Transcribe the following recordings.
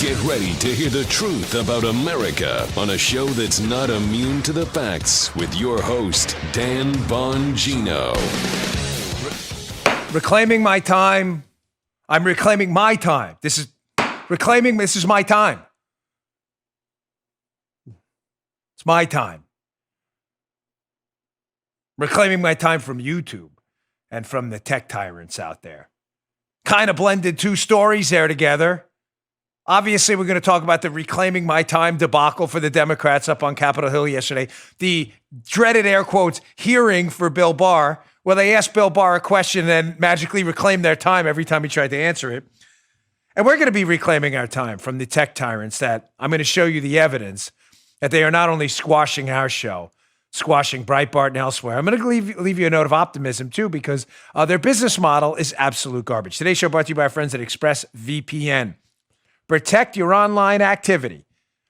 Get ready to hear the truth about America on a show that's not immune to the facts with your host, Dan Bongino. Reclaiming my time. I'm reclaiming my time. This is my time. It's my time. Reclaiming my time from YouTube and from the tech tyrants out there. Kind of blended two stories there together. Obviously, we're going to talk about the reclaiming my time debacle for the Democrats up on Capitol Hill yesterday. The dreaded air quotes hearing for Bill Barr, where they asked Bill Barr a question and magically reclaimed their time every time he tried to answer it. And we're going to be reclaiming our time from the tech tyrants that I'm going to show you the evidence that they are not only squashing our show, squashing Breitbart and elsewhere. I'm going to leave you a note of optimism, too, because their business model is absolute garbage. Today's show brought to you by our friends at ExpressVPN. Protect your online activity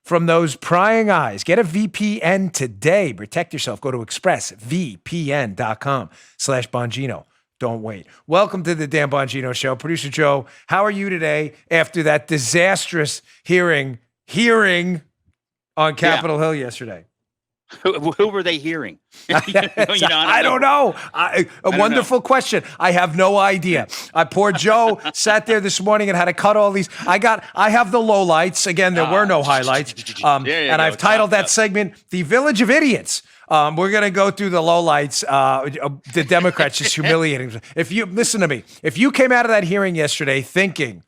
from those prying eyes. Get a VPN today. Protect yourself. Go to expressvpn.com/Bongino. Don't wait. Welcome to the Dan Bongino Show. Producer Joe, how are you today after that disastrous hearing on Capitol Hill yesterday? Who were they hearing? I don't know. A wonderful question. I have no idea. Poor Joe sat there this morning and had to cut all these. I have the lowlights. Again, there were no highlights. And I've titled that segment, The Village of Idiots. We're going to go through the lowlights. The Democrats just humiliating. Listen to me, if you came out of that hearing yesterday thinking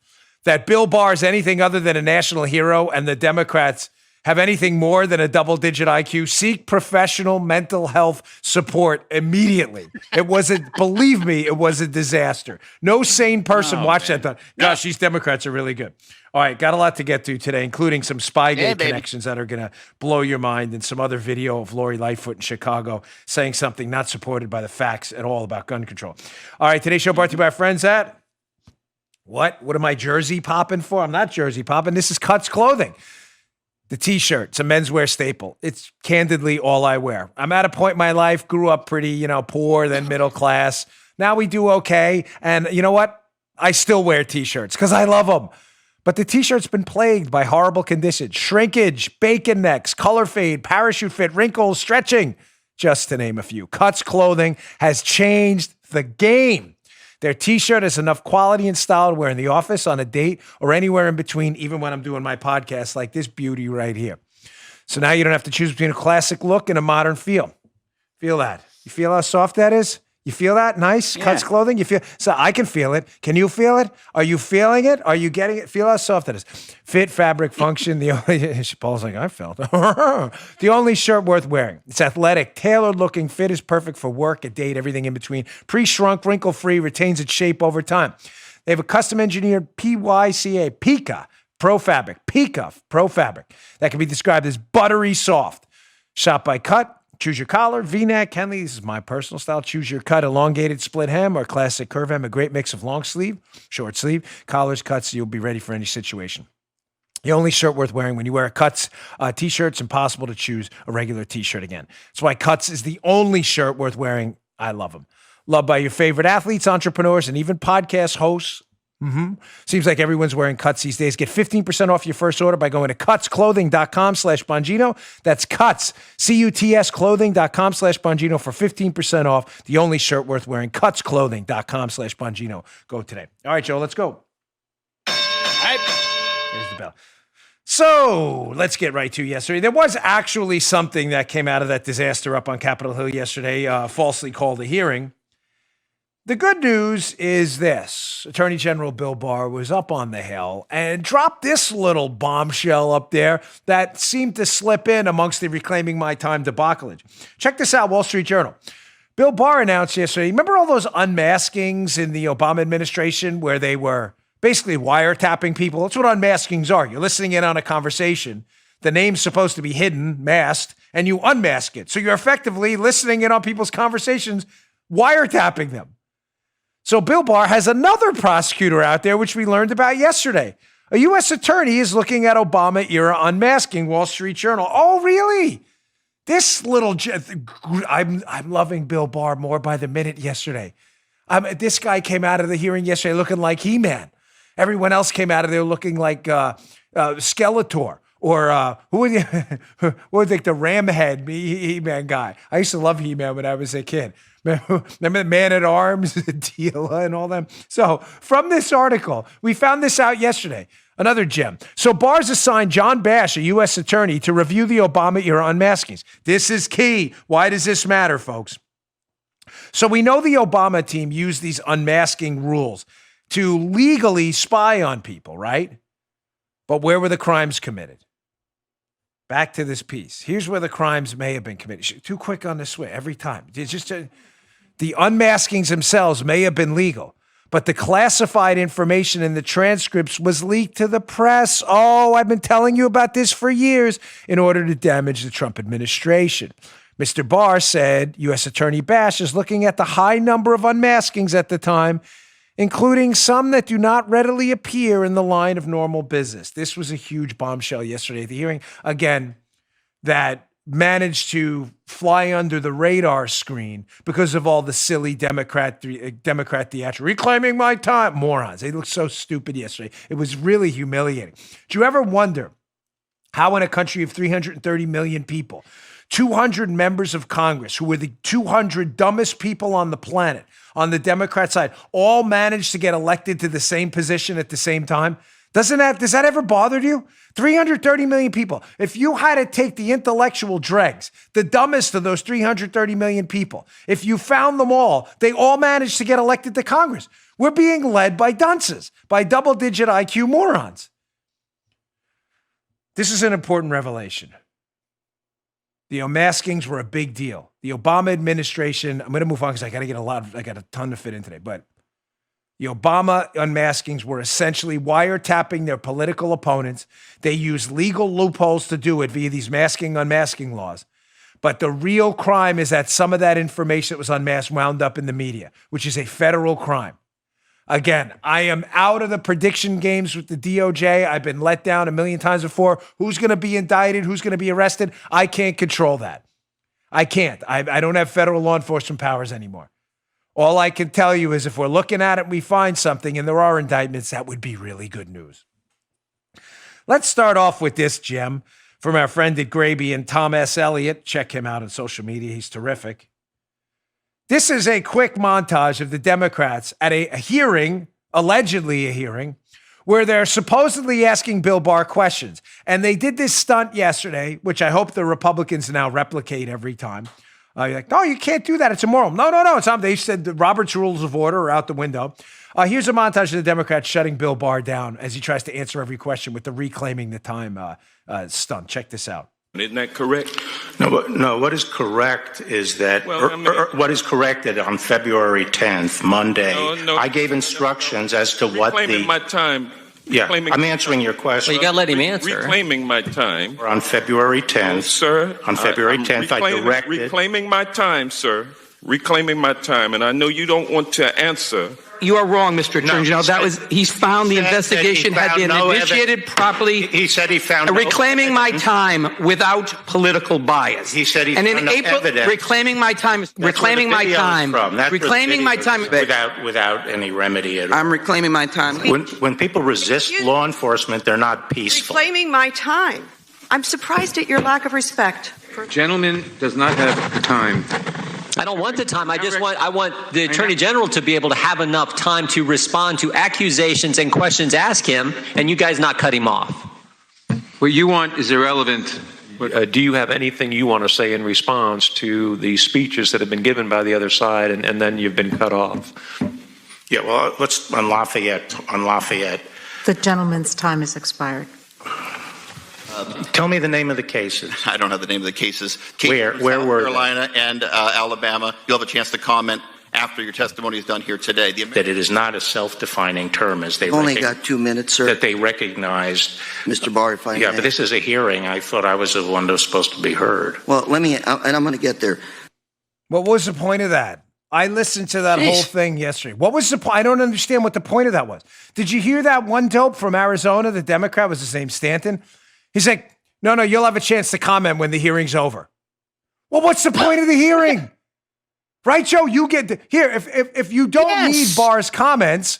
that Bill Barr is anything other than a national hero and the Democrats have anything more than a double-digit IQ, seek professional mental health support immediately. Believe me, it was a disaster. No sane person watched that and thought, gosh, these Democrats are really good. All right, got a lot to get to today, including some Spygate connections that are going to blow your mind and some other video of Lori Lightfoot in Chicago saying something not supported by the facts at all about gun control. All right, today's show brought to you by our friends at What am I jersey popping for? I'm not jersey popping. This is Cuts Clothing. The T-shirt, it's a menswear staple. It's candidly all I wear. I'm at a point in my life, grew up pretty, poor, then middle class. Now we do okay. And you know what? I still wear T-shirts because I love them. But the T-shirt's been plagued by horrible conditions, shrinkage, bacon necks, color fade, parachute fit, wrinkles, stretching, just to name a few. Cuts Clothing has changed the game. Their T-shirt has enough quality and style to wear in the office, on a date, or anywhere in between, even when I'm doing my podcast like this beauty right here. So now you don't have to choose between a classic look and a modern feel. Feel that? You feel how soft that is? You feel that? Nice? Yeah. Cuts Clothing? You feel? So I can feel it. Can you feel it? Are you feeling it? Are you getting it? Feel how soft that is. Fit, fabric, function. Paul's like, I felt it. The only shirt worth wearing. It's athletic, tailored looking. Fit is perfect for work, a date, everything in between. Pre-shrunk, wrinkle-free, retains its shape over time. They have a custom engineered Pica Pro Fabric that can be described as buttery soft. Shop by cut. Choose your collar, V-neck, Henley. This is my personal style. Choose your cut, elongated split hem or classic curve hem. A great mix of long sleeve, short sleeve, collars, cuts. So you'll be ready for any situation. The only shirt worth wearing when you wear a Cuts T-shirt, it's impossible to choose a regular T-shirt again. That's why Cuts is the only shirt worth wearing. I love them. Loved by your favorite athletes, entrepreneurs, and even podcast hosts. Seems like everyone's wearing Cuts these days. Get 15% off your first order by going to cutsclothing.com/Bongino. That's Cuts, C-U-T-S clothing.com/Bongino for 15% off. The only shirt worth wearing, cutsclothing.com/Bongino. Go today. All right, Joe, let's go. All right. There's the bell. So let's get right to yesterday. There was actually something that came out of that disaster up on Capitol Hill yesterday, falsely called a hearing. The good news is this. Attorney General Bill Barr was up on the Hill and dropped this little bombshell up there that seemed to slip in amongst the reclaiming my time debacleage. Check this out, Wall Street Journal. Bill Barr announced yesterday, remember all those unmaskings in the Obama administration where they were basically wiretapping people? That's what unmaskings are. You're listening in on a conversation. The name's supposed to be hidden, masked, and you unmask it. So you're effectively listening in on people's conversations, wiretapping them. So Bill Barr has another prosecutor out there, which we learned about yesterday. A U.S. attorney is looking at Obama-era unmasking, Wall Street Journal. Oh, really? This little, I'm loving Bill Barr more by the minute yesterday. This guy came out of the hearing yesterday looking like He-Man. Everyone else came out of there looking like Skeletor or who would think the Ram Head He-Man guy. I used to love He-Man when I was a kid. Remember the Man-at-Arms, Tila, and all them? So from this article, we found this out yesterday. Another gem. So Barr's assigned John Bash, a U.S. attorney, to review the Obama-era unmaskings. This is key. Why does this matter, folks? So we know the Obama team used these unmasking rules to legally spy on people, right? But where were the crimes committed? Back to this piece. Here's where the crimes may have been committed. Too quick on the switch every time. It's just the unmaskings themselves may have been legal, but the classified information in the transcripts was leaked to the press. Oh, I've been telling you about this for years in order to damage the Trump administration. Mr. Barr said U.S. Attorney Bash is looking at the high number of unmaskings at the time, including some that do not readily appear in the line of normal business. This was a huge bombshell yesterday at the hearing. Again, that managed to fly under the radar screen because of all the silly Democrat theatrics. Reclaiming my time. Morons. They looked so stupid yesterday. It was really humiliating. Do you ever wonder how in a country of 330 million people, 200 members of Congress, who were the 200 dumbest people on the planet, on the Democrat side, all managed to get elected to the same position at the same time? Does that ever bother you? 330 million people. If you had to take the intellectual dregs, the dumbest of those 330 million people, if you found them all, they all managed to get elected to Congress. We're being led by dunces, by double-digit IQ morons. This is an important revelation. The unmaskings were a big deal. The Obama administration, I'm going to move on because I got a ton to fit in today, but the Obama unmaskings were essentially wiretapping their political opponents. They used legal loopholes to do it via these unmasking laws. But the real crime is that some of that information that was unmasked wound up in the media, which is a federal crime. Again, I am out of the prediction games with the DOJ. I've been let down a million times before. Who's going to be indicted? Who's going to be arrested? I can't control that. I can't. I don't have federal law enforcement powers anymore. All I can tell you is if we're looking at it and we find something and there are indictments, that would be really good news. Let's start off with this gem from our friend at Graby and Tom S. Elliott. Check him out on social media. He's terrific. This is a quick montage of the Democrats at a hearing, allegedly a hearing, where they're supposedly asking Bill Barr questions. And they did this stunt yesterday, which I hope the Republicans now replicate every time. You're like, no, you can't do that. It's immoral. No, it's not. They said the Robert's Rules of Order are out the window. Here's a montage of the Democrats shutting Bill Barr down as he tries to answer every question with the reclaiming the time stunt. Check this out. Isn't that correct? No. What is correct is that what is correct that on February 10th, Monday, I gave instructions as to what reclaiming my time. Yeah, I'm answering your question. Well, you got to let him answer. Reclaiming my time. On February 10th, sir. On February 10th, I directed. Reclaiming my time, sir. Reclaiming my time, and I know you don't want to answer. You are wrong, Mr. Attorney General. He's found the investigation had been initiated properly. He said he found reclaiming my time without political bias. He said he and found in no April, evidence. Reclaiming my time. Reclaiming my time. Reclaiming my time without any remedy at all. I'm reclaiming my time. When people resist law enforcement, they're not peaceful. Reclaiming my time. I'm surprised at your lack of respect. Gentleman does not have the time. I don't want the time. I want the Attorney General to be able to have enough time to respond to accusations and questions asked him, and you guys not cut him off. What you want is irrelevant. Do you have anything you want to say in response to the speeches that have been given by the other side, and then you've been cut off? Yeah, well, let's on Lafayette. The gentleman's time has expired. Tell me the name of the cases. I don't have the name of the cases. Where South were Carolina and Alabama. You'll have a chance to comment after your testimony is done here today. That it is not a self-defining term, as they only got 2 minutes, sir. That they recognized, Mr. Barr. If I but this is a hearing. I thought I was the one that was supposed to be heard. Well, and I'm going to get there. What was the point of that? I listened to that whole thing yesterday. What was the point? I don't understand what the point of that was. Did you hear that one dope from Arizona? The Democrat was his name, Stanton. He's like, no, you'll have a chance to comment when the hearing's over. Well, what's the point of the hearing? Right, Joe? You get here. If you don't need Barr's comments,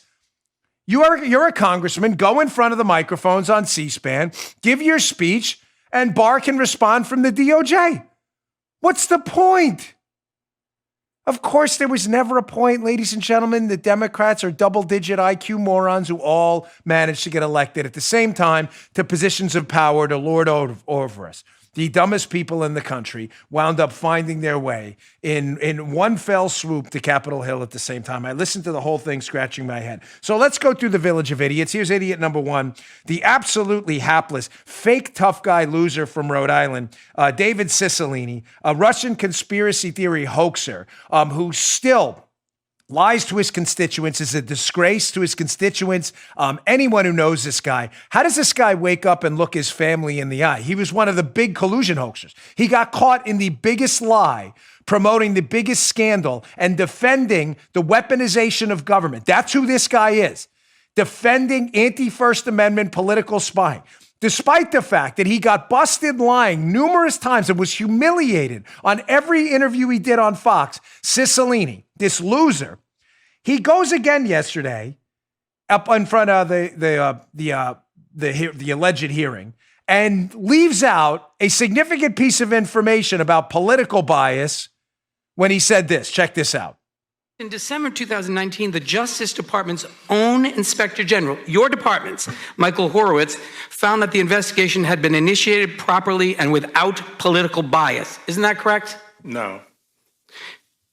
You're a congressman. Go in front of the microphones on C-SPAN, give your speech, and Barr can respond from the DOJ. What's the point? Of course, there was never a point, ladies and gentlemen. The Democrats are double-digit IQ morons who all managed to get elected at the same time to positions of power to lord over us. The dumbest people in the country wound up finding their way in one fell swoop to Capitol Hill at the same time. I listened to the whole thing scratching my head. So let's go through the village of idiots. Here's idiot number one, the absolutely hapless, fake tough guy loser from Rhode Island, David Cicilline, a Russian conspiracy theory hoaxer who still lies to his constituents, is a disgrace to his constituents. Anyone who knows this guy, how does this guy wake up and look his family in the eye? He was one of the big collusion hoaxers. He got caught in the biggest lie, promoting the biggest scandal and defending the weaponization of government. That's who this guy is. Defending anti-First Amendment political spying. Despite the fact that he got busted lying numerous times and was humiliated on every interview he did on Fox, Cicilline, this loser, he goes again yesterday up in front of the alleged hearing and leaves out a significant piece of information about political bias when he said this. Check this out. In December 2019, the Justice Department's own Inspector General, your department's, Michael Horowitz, found that the investigation had been initiated properly and without political bias. Isn't that correct? No.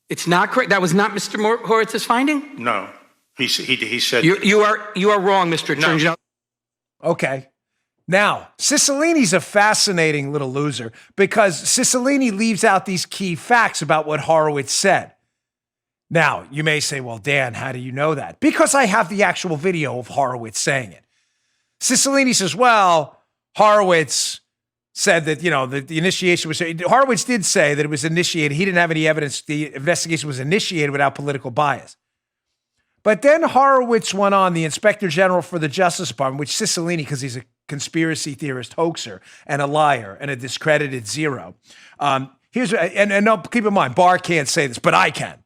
It's not correct? That was not Mr. Horowitz's finding? No. He said... You are wrong, Mr. Attorney General. Okay. Now, Cicilline's a fascinating little loser because Cicilline leaves out these key facts about what Horowitz said. Now, you may say, well, Dan, how do you know that? Because I have the actual video of Horowitz saying it. Cicilline says, well, Horowitz said that, the initiation was... Horowitz did say that it was initiated. He didn't have any evidence. The investigation was initiated without political bias. But then Horowitz went on, the Inspector General for the Justice Department, which Cicilline, because he's a conspiracy theorist hoaxer and a liar and a discredited zero. And keep in mind, Barr can't say this, but I can.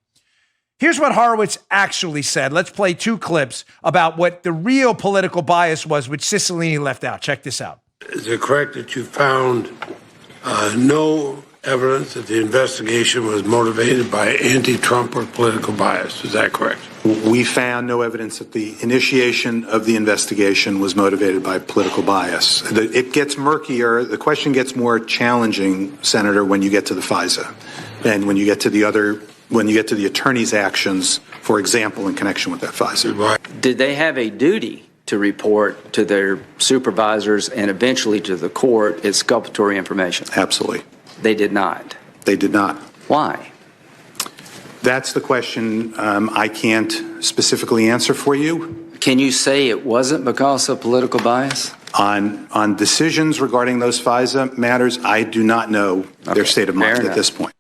Here's what Horowitz actually said. Let's play two clips about what the real political bias was, which Cicilline left out. Check this out. Is it correct that you found no evidence that the investigation was motivated by anti-Trump or political bias? Is that correct? We found no evidence that the initiation of the investigation was motivated by political bias. It gets murkier. The question gets more challenging, Senator, when you get to the FISA and when you get to the attorney's actions, for example, in connection with that FISA. Did they have a duty to report to their supervisors and eventually to the court exculpatory information? Absolutely. They did not. They did not. Why? That's the question I can't specifically answer for you. Can you say it wasn't because of political bias? On decisions regarding those FISA matters, I do not know their state of mind at this point.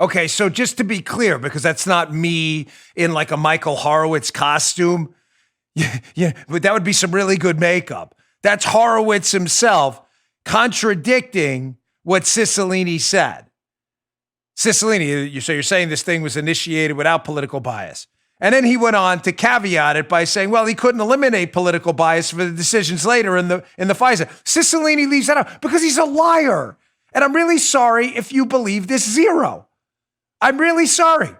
Okay, so just to be clear, because that's not me in like a Michael Horowitz costume. Yeah, but that would be some really good makeup. That's Horowitz himself contradicting what Cicilline said. Cicilline, so you're saying this thing was initiated without political bias. And then he went on to caveat it by saying, well, he couldn't eliminate political bias for the decisions later in the FISA. Cicilline leaves that out because he's a liar. And I'm really sorry if you believe this zero. I'm really sorry.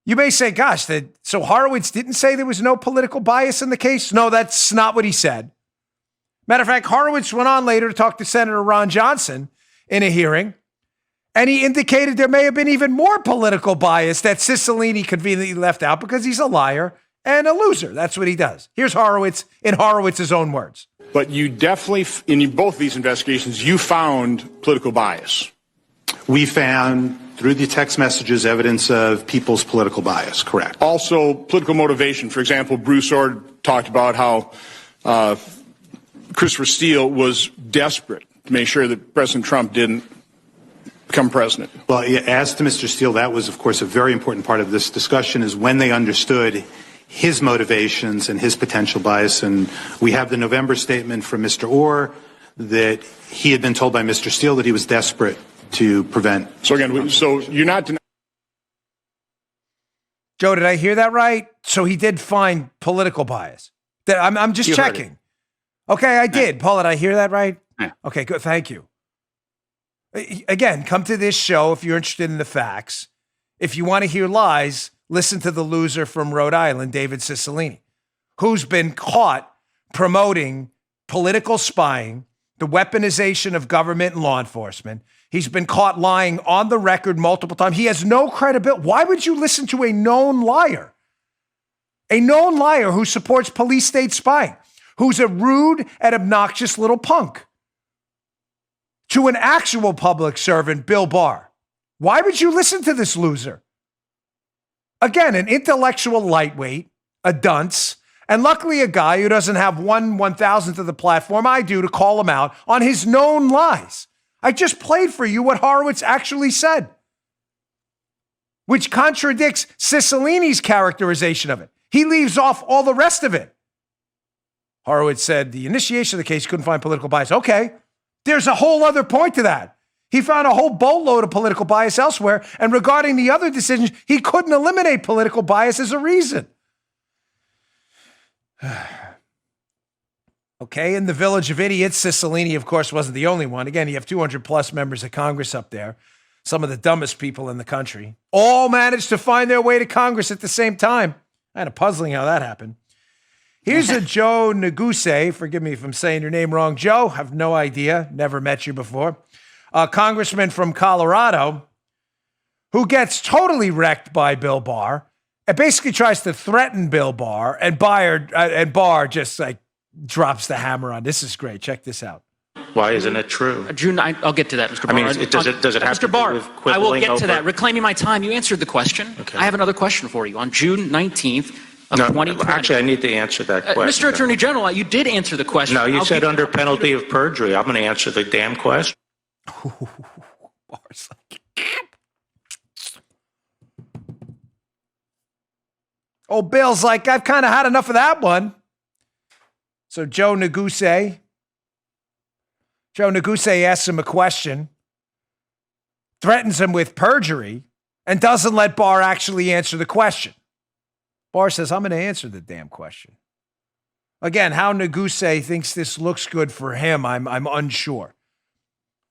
You may say, gosh, so Horowitz didn't say there was no political bias in the case? No, that's not what he said. Matter of fact, Horowitz went on later to talk to Senator Ron Johnson in a hearing, and he indicated there may have been even more political bias that Cicilline conveniently left out because he's a liar and a loser. That's what he does. Here's Horowitz in Horowitz's own words. But you definitely, in both of these investigations, you found political bias. We found, through the text messages, evidence of people's political bias, correct. Also, political motivation. For example, Bruce Ord talked about how Christopher Steele was desperate to make sure that President Trump didn't become president. Well, as to Mr. Steele, that was, of course, a very important part of this discussion, is when they understood his motivations and his potential bias. And we have the November statement from Mr. Orr that he had been told by Mr. Steele that he was desperate to prevent. So again, so you're not denying. Joe, did I hear that right? So he did find political bias. I'm just checking. Okay, I did. Paula, did I hear that right? Yeah. Okay, good. Thank you. Again, come to this show if you're interested in the facts. If you want to hear lies, listen to the loser from Rhode Island, David Cicilline, who's been caught promoting political spying, the weaponization of government and law enforcement. He's been caught lying on the record multiple times. He has no credibility. Why would you listen to a known liar? A known liar who supports police state spying, who's a rude and obnoxious little punk. To an actual public servant, Bill Barr. Why would you listen to this loser? Again, an intellectual lightweight, a dunce, and luckily a guy who doesn't have 1/1000th of the platform I do to call him out on his known lies. I just played for you what Horowitz actually said, which contradicts Cicilline's characterization of it. He leaves off all the rest of it. Horowitz said the initiation of the case couldn't find political bias. Okay, there's a whole other point to that. He found a whole boatload of political bias elsewhere, and regarding the other decisions, he couldn't eliminate political bias as a reason. Okay, in the Village of Idiots, Cicilline, of course, wasn't the only one. Again, you have 200 plus members of Congress up there, some of the dumbest people in the country, all managed to find their way to Congress at the same time. Kind of puzzling how that happened. Here's a Joe Neguse. Forgive me if I'm saying your name wrong. Joe, have no idea. Never met you before. A congressman from Colorado who gets totally wrecked by Bill Barr and basically tries to threaten Bill Barr, and Barr just like drops the hammer on. This is great. Check this out. Why isn't it true? June, I'll get to that, Mr. Barr. I mean, does it have Mr. to Barr, do with I will quibbling get to over- that. Reclaiming my time. You answered the question. Okay. I have another question for you. On June 19th of 2020. Actually, I need to answer that question. Mr. Attorney General, you did answer the question. No, you said under penalty of perjury. I'm going to answer the damn question. Barr's like, oh, Bill's like, I've kind of had enough of that one. So Joe Neguse asks him a question, threatens him with perjury, and doesn't let Barr actually answer the question. Barr says, I'm going to answer the damn question. Again, how Neguse thinks this looks good for him, I'm unsure.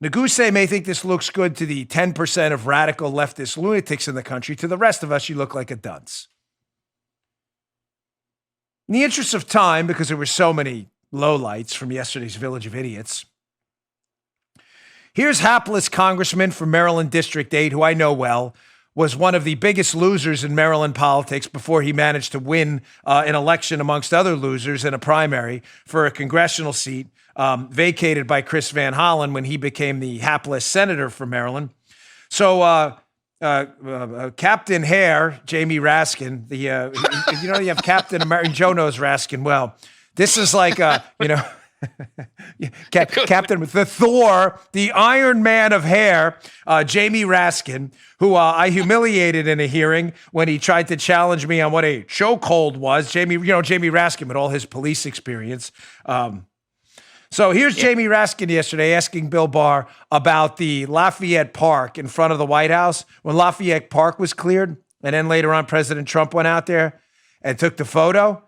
Neguse may think this looks good to the 10% of radical leftist lunatics in the country. To the rest of us, you look like a dunce. In the interest of time, because there were so many lowlights from yesterday's Village of Idiots, here's hapless congressman from Maryland District 8, who I know well, was one of the biggest losers in Maryland politics before he managed to win an election amongst other losers in a primary for a congressional seat vacated by Chris Van Hollen when he became the hapless senator for Maryland. So Captain Hare, Jamie Raskin, you have Captain America, Joe knows Raskin well. This is like, Captain with the Thor, the Iron Man of Hair, Jamie Raskin, who I humiliated in a hearing when he tried to challenge me on what a chokehold was. Jamie Raskin with all his police experience. So here's Jamie Raskin yesterday asking Bill Barr about the Lafayette Park in front of the White House when Lafayette Park was cleared. And then later on, President Trump went out there and took the photo.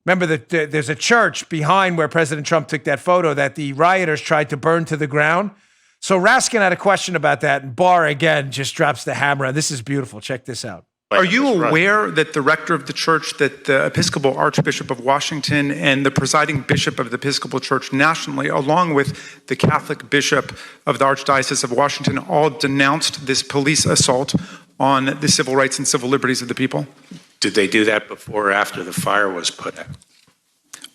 Remember that there's a church behind where President Trump took that photo that the rioters tried to burn to the ground. So Raskin had a question about that, and Barr, again, just drops the hammer. This is beautiful. Check this out. Are you aware that the rector of the church, that the Episcopal Archbishop of Washington and the presiding bishop of the Episcopal Church nationally, along with the Catholic bishop of the Archdiocese of Washington, all denounced this police assault on the civil rights and civil liberties of the people? Did they do that before or after the fire was put out?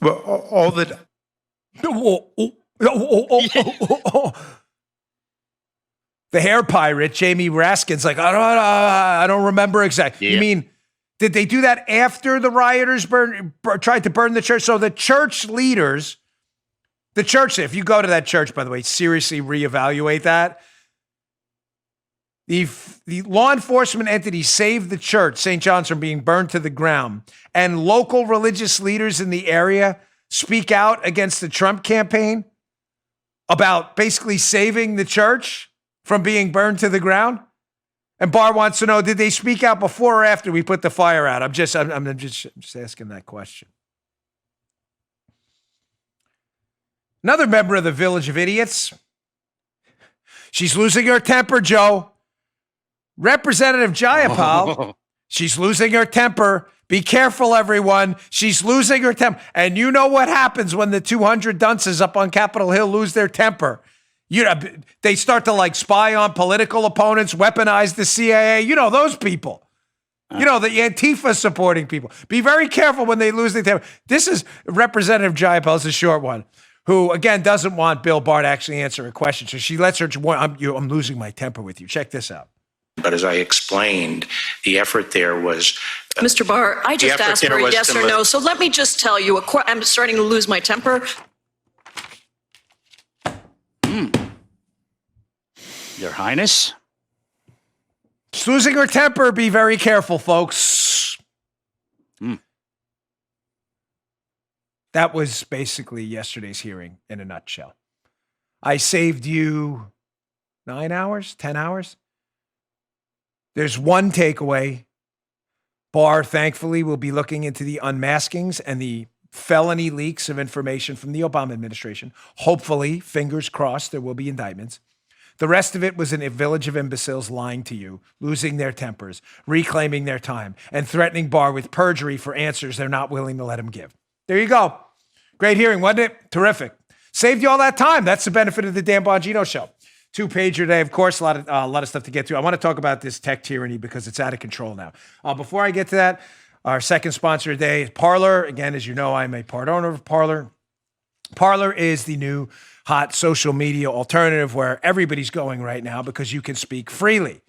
Well, all that... The hair pirate, Jamie Raskin's like, I don't remember exactly. Yeah. You mean, did they do that after the rioters tried to burn the church? So the church leaders, if you go to that church, by the way, seriously reevaluate that. The law enforcement entity saved the church, St. John's, from being burned to the ground. And local religious leaders in the area speak out against the Trump campaign about basically saving the church from being burned to the ground. And Barr wants to know, did they speak out before or after we put the fire out? I'm just asking that question. Another member of the Village of Idiots. She's losing her temper, Joe. Representative Jayapal, she's losing her temper. Be careful, everyone. She's losing her temper. And you know what happens when the 200 dunces up on Capitol Hill lose their temper. They start to spy on political opponents, weaponize the CIA. You know, those people. You know, the Antifa supporting people. Be very careful when they lose their temper. This is Representative Jayapal, it's a short one, who, again, doesn't want Bill Barr to actually answer a question. So she lets her, I'm losing my temper with you. Check this out. But as I explained, the effort there was... Mr. Barr, I just asked for a yes or no, so let me just tell you, I'm starting to lose my temper. Your Highness? She's losing her temper. Be very careful, folks. That was basically yesterday's hearing in a nutshell. I saved you 9 hours, 10 hours. There's one takeaway. Barr, thankfully, will be looking into the unmaskings and the felony leaks of information from the Obama administration. Hopefully, fingers crossed, there will be indictments. The rest of it was a village of imbeciles lying to you, losing their tempers, reclaiming their time, and threatening Barr with perjury for answers they're not willing to let him give. There you go. Great hearing, wasn't it? Terrific. Saved you all that time. That's the benefit of the Dan Bongino Show. 2-pager today, of course, a lot of stuff to get to. I want to talk about this tech tyranny because it's out of control now. Before I get to that, our second sponsor today is Parler. Again, as you know, I'm a part owner of Parler. Parler is the new hot social media alternative where everybody's going right now because you can speak freely.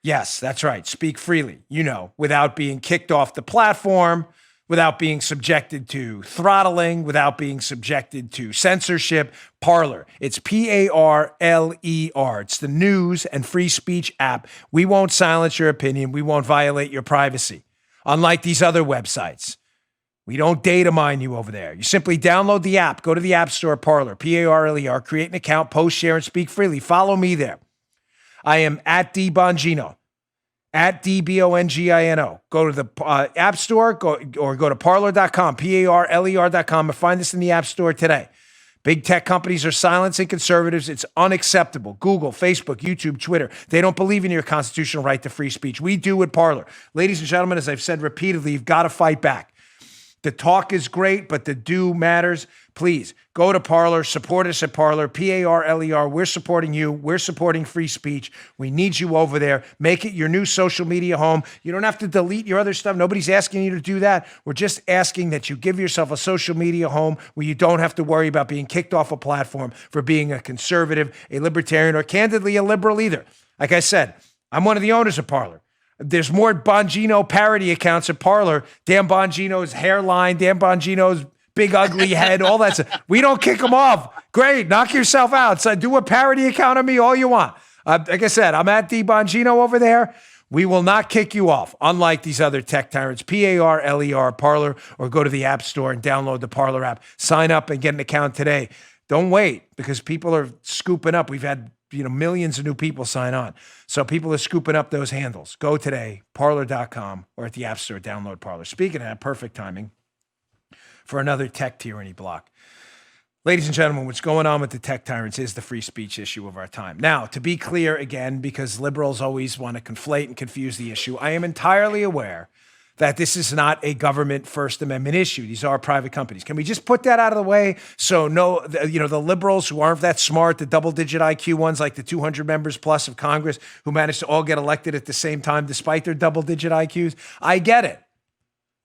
Yes, that's right. Speak freely, without being kicked off the platform, without being subjected to throttling, without being subjected to censorship. Parler. It's Parler. It's the news and free speech app. We won't silence your opinion. We won't violate your privacy. Unlike these other websites. We don't data mine you over there. You simply download the app, go to the App Store, Parler, Parler, create an account, post, share, and speak freely. Follow me there. I am at DBongino. At DBONGINO. Go to the App Store go to parler.com, Parler.com, and find this in the App Store today. Big tech companies are silencing conservatives. It's unacceptable. Google, Facebook, YouTube, Twitter. They don't believe in your constitutional right to free speech. We do with Parler. Ladies and gentlemen, as I've said repeatedly, you've got to fight back. The talk is great, but the do matters. Please go to Parler, support us at Parler, Parler. We're supporting you. We're supporting free speech. We need you over there. Make it your new social media home. You don't have to delete your other stuff. Nobody's asking you to do that. We're just asking that you give yourself a social media home where you don't have to worry about being kicked off a platform for being a conservative, a libertarian, or candidly a liberal either. Like I said, I'm one of the owners of Parler. There's more Bongino parody accounts at Parler. Dan Bongino's hairline, Dan Bongino's big ugly head, all that stuff. We don't kick them off. Great, knock yourself out. So do a parody account of me all you want. Like I said, I'm at DBongino over there. We will not kick you off, unlike these other tech tyrants. Parler, Parler, or go to the App Store and download the Parler app. Sign up and get an account today. Don't wait, because people are scooping up. We've had millions of new people sign on. So people are scooping up those handles. Go today, parler.com, or at the App Store, download Parler. Speaking of that, perfect timing for another tech tyranny block. Ladies and gentlemen, what's going on with the tech tyrants is the free speech issue of our time. Now, to be clear again, because liberals always want to conflate and confuse the issue, I am entirely aware that this is not a government First Amendment issue. These are private companies. Can we just put that out of the way? So the liberals who aren't that smart, the double-digit IQ ones like the 200 members plus of Congress who managed to all get elected at the same time despite their double-digit IQs, I get it.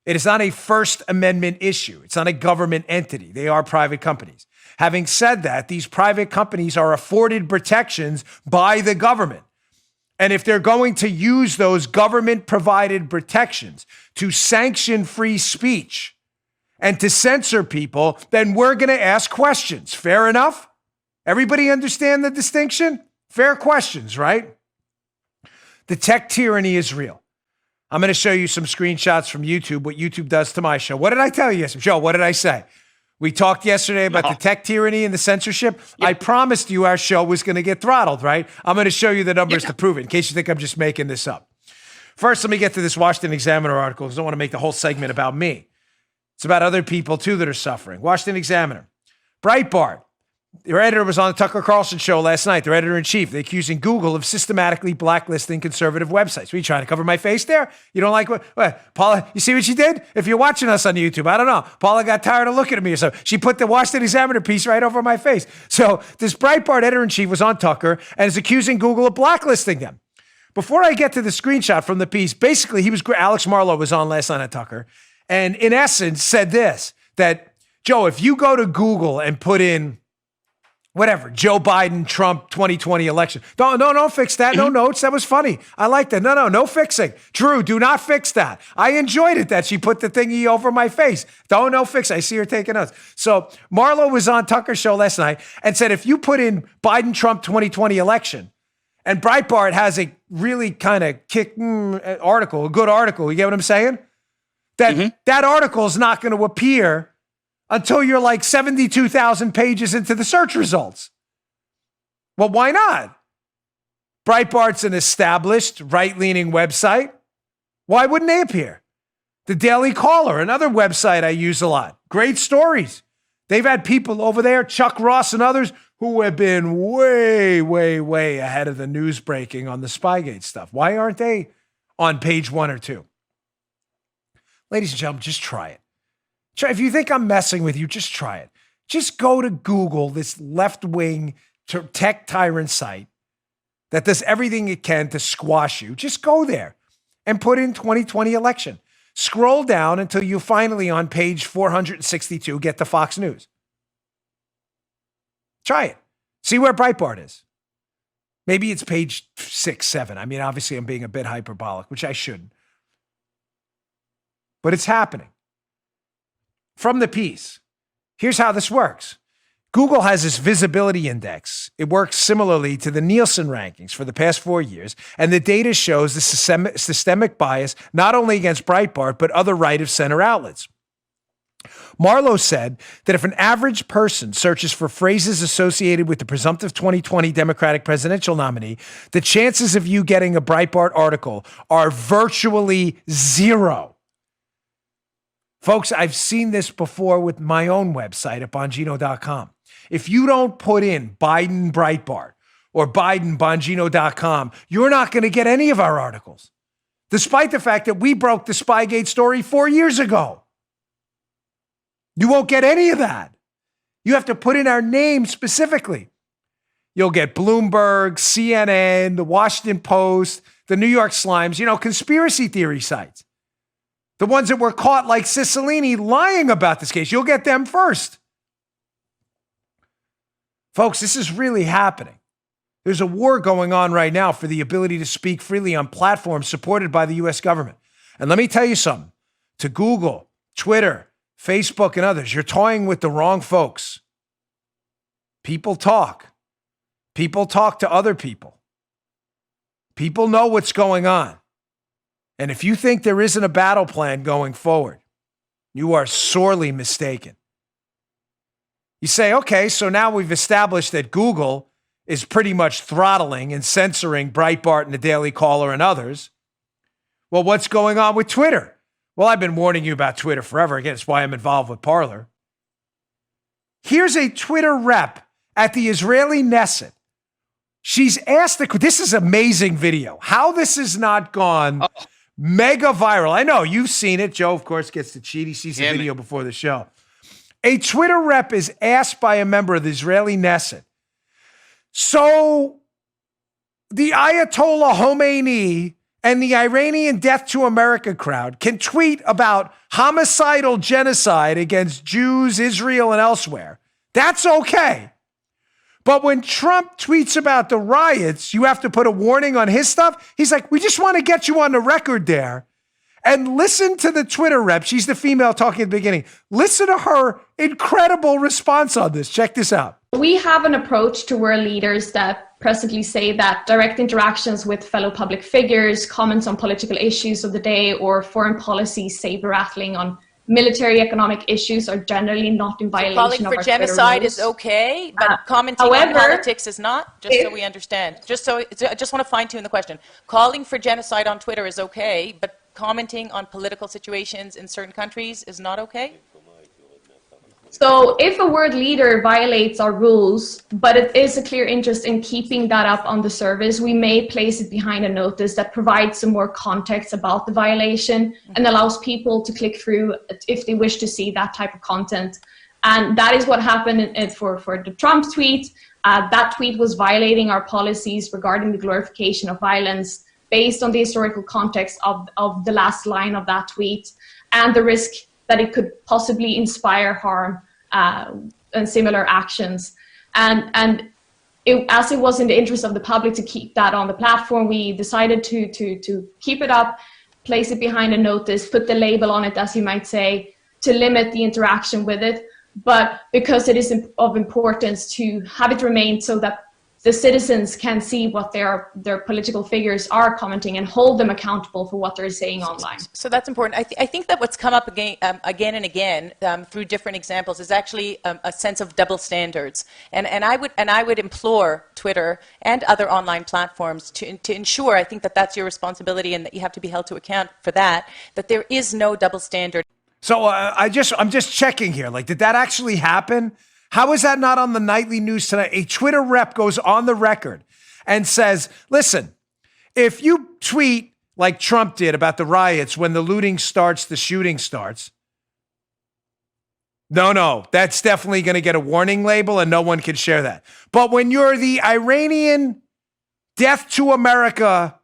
It is not a First Amendment issue. It's not a government entity. They are private companies. Having said that, these private companies are afforded protections by the government. And if they're going to use those government-provided protections to sanction free speech and to censor people, then we're going to ask questions. Fair enough? Everybody understand the distinction? Fair questions, right? The tech tyranny is real. I'm going to show you some screenshots from YouTube, what YouTube does to my show. What did I tell you, Joe? What did I say? We talked yesterday about the tech tyranny and the censorship. I promised you our show was going to get throttled, right? I'm going to show you the numbers to prove it, in case you think I'm just making this up. First, let me get to this Washington Examiner article, because I don't want to make the whole segment about me. It's about other people, too, that are suffering. Washington Examiner. Breitbart. Their editor was on the Tucker Carlson show last night, their editor-in-chief. They're accusing Google of systematically blacklisting conservative websites. Are you trying to cover my face there? You don't like what? Paula, you see what she did? If you're watching us on YouTube, I don't know. Paula got tired of looking at me or something. She put the Washington Examiner piece right over my face. So this Breitbart editor-in-chief was on Tucker and is accusing Google of blacklisting them. Before I get to the screenshot from the piece, basically, Alex Marlow was on last night on Tucker, and in essence said this, that, Joe, if you go to Google and put in whatever, Joe Biden, Trump, 2020 election. Don't fix that. No notes. That was funny. I like that. No fixing. Drew, do not fix that. I enjoyed it that she put the thingy over my face. No fix. I see her taking notes. So Marlow was on Tucker's show last night and said, if you put in Biden, Trump, 2020 election, and Breitbart has a really kind of article, a good article. You get what I'm saying? That article is not going to appear until you're like 72,000 pages into the search results. Well, why not? Breitbart's an established right-leaning website. Why wouldn't they appear? The Daily Caller, another website I use a lot. Great stories. They've had people over there, Chuck Ross and others, who have been way, way, way ahead of the news breaking on the Spygate stuff. Why aren't they on page 1 or 2? Ladies and gentlemen, just try it. If you think I'm messing with you, just try it. Just go to Google, this left-wing tech tyrant site that does everything it can to squash you. Just go there and put in 2020 election. Scroll down until you finally, on page 462, get to Fox News. Try it. See where Breitbart is. Maybe it's page 6, 7. I mean, obviously, I'm being a bit hyperbolic, which I shouldn't. But it's happening. From the piece, here's how this works. Google has this visibility index. It works similarly to the Nielsen rankings for the past 4 years, and the data shows the systemic bias not only against Breitbart, but other right-of-center outlets. Marlow said that if an average person searches for phrases associated with the presumptive 2020 Democratic presidential nominee, the chances of you getting a Breitbart article are virtually zero. Folks, I've seen this before with my own website at Bongino.com. If you don't put in Biden Breitbart or Biden Bongino.com, you're not going to get any of our articles, despite the fact that we broke the Spygate story 4 years ago. You won't get any of that. You have to put in our name specifically. You'll get Bloomberg, CNN, the Washington Post, the New York Slimes, conspiracy theory sites. The ones that were caught like Cicilline lying about this case. You'll get them first. Folks, this is really happening. There's a war going on right now for the ability to speak freely on platforms supported by the U.S. government. And let me tell you something. To Google, Twitter, Facebook, and others, you're toying with the wrong folks. People talk. People talk to other people. People know what's going on. And if you think there isn't a battle plan going forward, you are sorely mistaken. You say, okay, so now we've established that Google is pretty much throttling and censoring Breitbart and the Daily Caller and others. Well, what's going on with Twitter? Well, I've been warning you about Twitter forever. Again, it's why I'm involved with Parler. Here's a Twitter rep at the Israeli Knesset. She's asked this is amazing video. How this has not gone mega viral. I know you've seen it. Joe, of course, gets to cheat. He sees the video before the show. A Twitter rep is asked by a member of the Israeli Knesset, so the Ayatollah Khomeini and the Iranian Death to America crowd can tweet about homicidal genocide against Jews, Israel, and elsewhere. That's okay. But when Trump tweets about the riots, you have to put a warning on his stuff. He's like, we just want to get you on the record there. And listen to the Twitter rep. She's the female talking at the beginning. Listen to her incredible response on this. Check this out. We have an approach to world leaders that presently say that direct interactions with fellow public figures, comments on political issues of the day, or foreign policy saber rattling on military economic issues are generally not in violation calling of for our genocide Twitter rules. is okay, but commenting on politics is not, just so we understand. I just want to fine-tune the question. Calling for genocide on Twitter is okay, but commenting on political situations in certain countries is not okay? So if a world leader violates our rules, but it is a clear interest in keeping that up on the service, we may place it behind a notice that provides some more context about the violation and allows people to click through if they wish to see that type of content. And that is what happened for the Trump tweet. That tweet was violating our policies regarding the glorification of violence based on the historical context of the last line of that tweet and the risk that it could possibly inspire harm and similar actions. And as it was in the interest of the public to keep that on the platform, we decided to keep it up, place it behind a notice, put the label on it, as you might say, to limit the interaction with it. But because it is of importance to have it remain so that the citizens can see what their political figures are commenting and hold them accountable for what they're saying online. So that's important. I think that what's come up again and again through different examples is actually a sense of double standards. And I would implore Twitter and other online platforms to ensure, I think that that's your responsibility and that you have to be held to account for that there is no double standard. So I'm just checking here. Like, did that actually happen? How is that not on the nightly news tonight? A Twitter rep goes on the record and says, listen, if you tweet like Trump did about the riots, when the looting starts, the shooting starts. No, that's definitely going to get a warning label and no one can share that. But when you're the Iranian death to America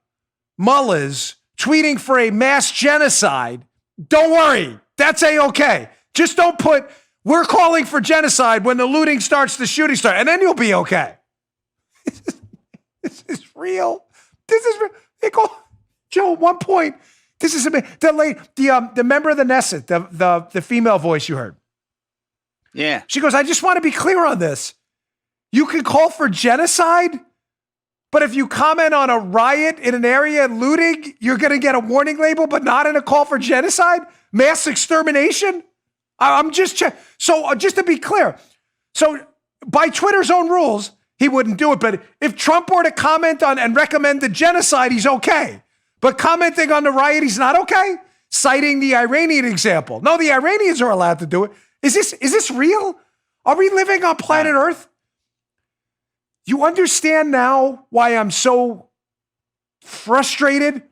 mullahs tweeting for a mass genocide, don't worry. That's A-okay. Just don't put, we're calling for genocide when the looting starts, the shooting starts, and then you'll be okay. This is real. This is real. They go, Joe, at one point, this is the member of the Knesset, the female voice you heard. Yeah. She goes, I just want to be clear on this. You can call for genocide, but if you comment on a riot in an area and looting, you're going to get a warning label, but not in a call for genocide? Mass extermination? I'm just So just to be clear, so by Twitter's own rules, he wouldn't do it. But if Trump were to comment on and recommend the genocide, he's okay. But commenting on the riot, he's not okay? Citing the Iranian example. No, the Iranians are allowed to do it. Is this real? Are we living on planet Earth? You understand now why I'm so frustrated?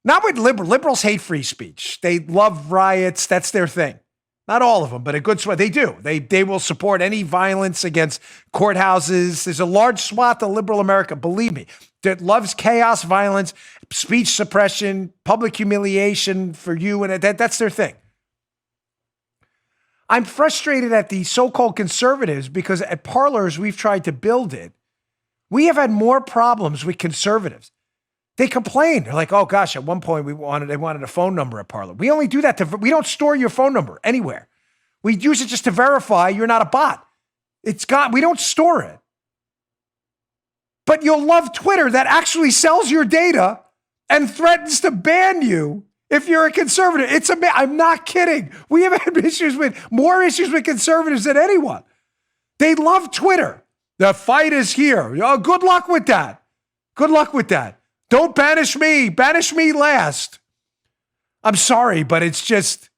Not with liberals. Liberals hate free speech. They love riots. That's their thing. Not all of them, but a good swath. They do. They will support any violence against courthouses. There's a large swath of liberal America, believe me, that loves chaos, violence, speech suppression, public humiliation for you, and that's their thing. I'm frustrated at the so-called conservatives because at Parlers, we've tried to build it. We have had more problems with conservatives. They complain. They're like, oh gosh, at one point they wanted a phone number at Parler. We only do that we don't store your phone number anywhere. We use it just to verify you're not a bot. We don't store it. But you'll love Twitter that actually sells your data and threatens to ban you if you're a conservative. I'm not kidding. We have had more issues with conservatives than anyone. They love Twitter. The fight is here. Oh, good luck with that. Good luck with that. Don't banish me. Banish me last. I'm sorry, but it's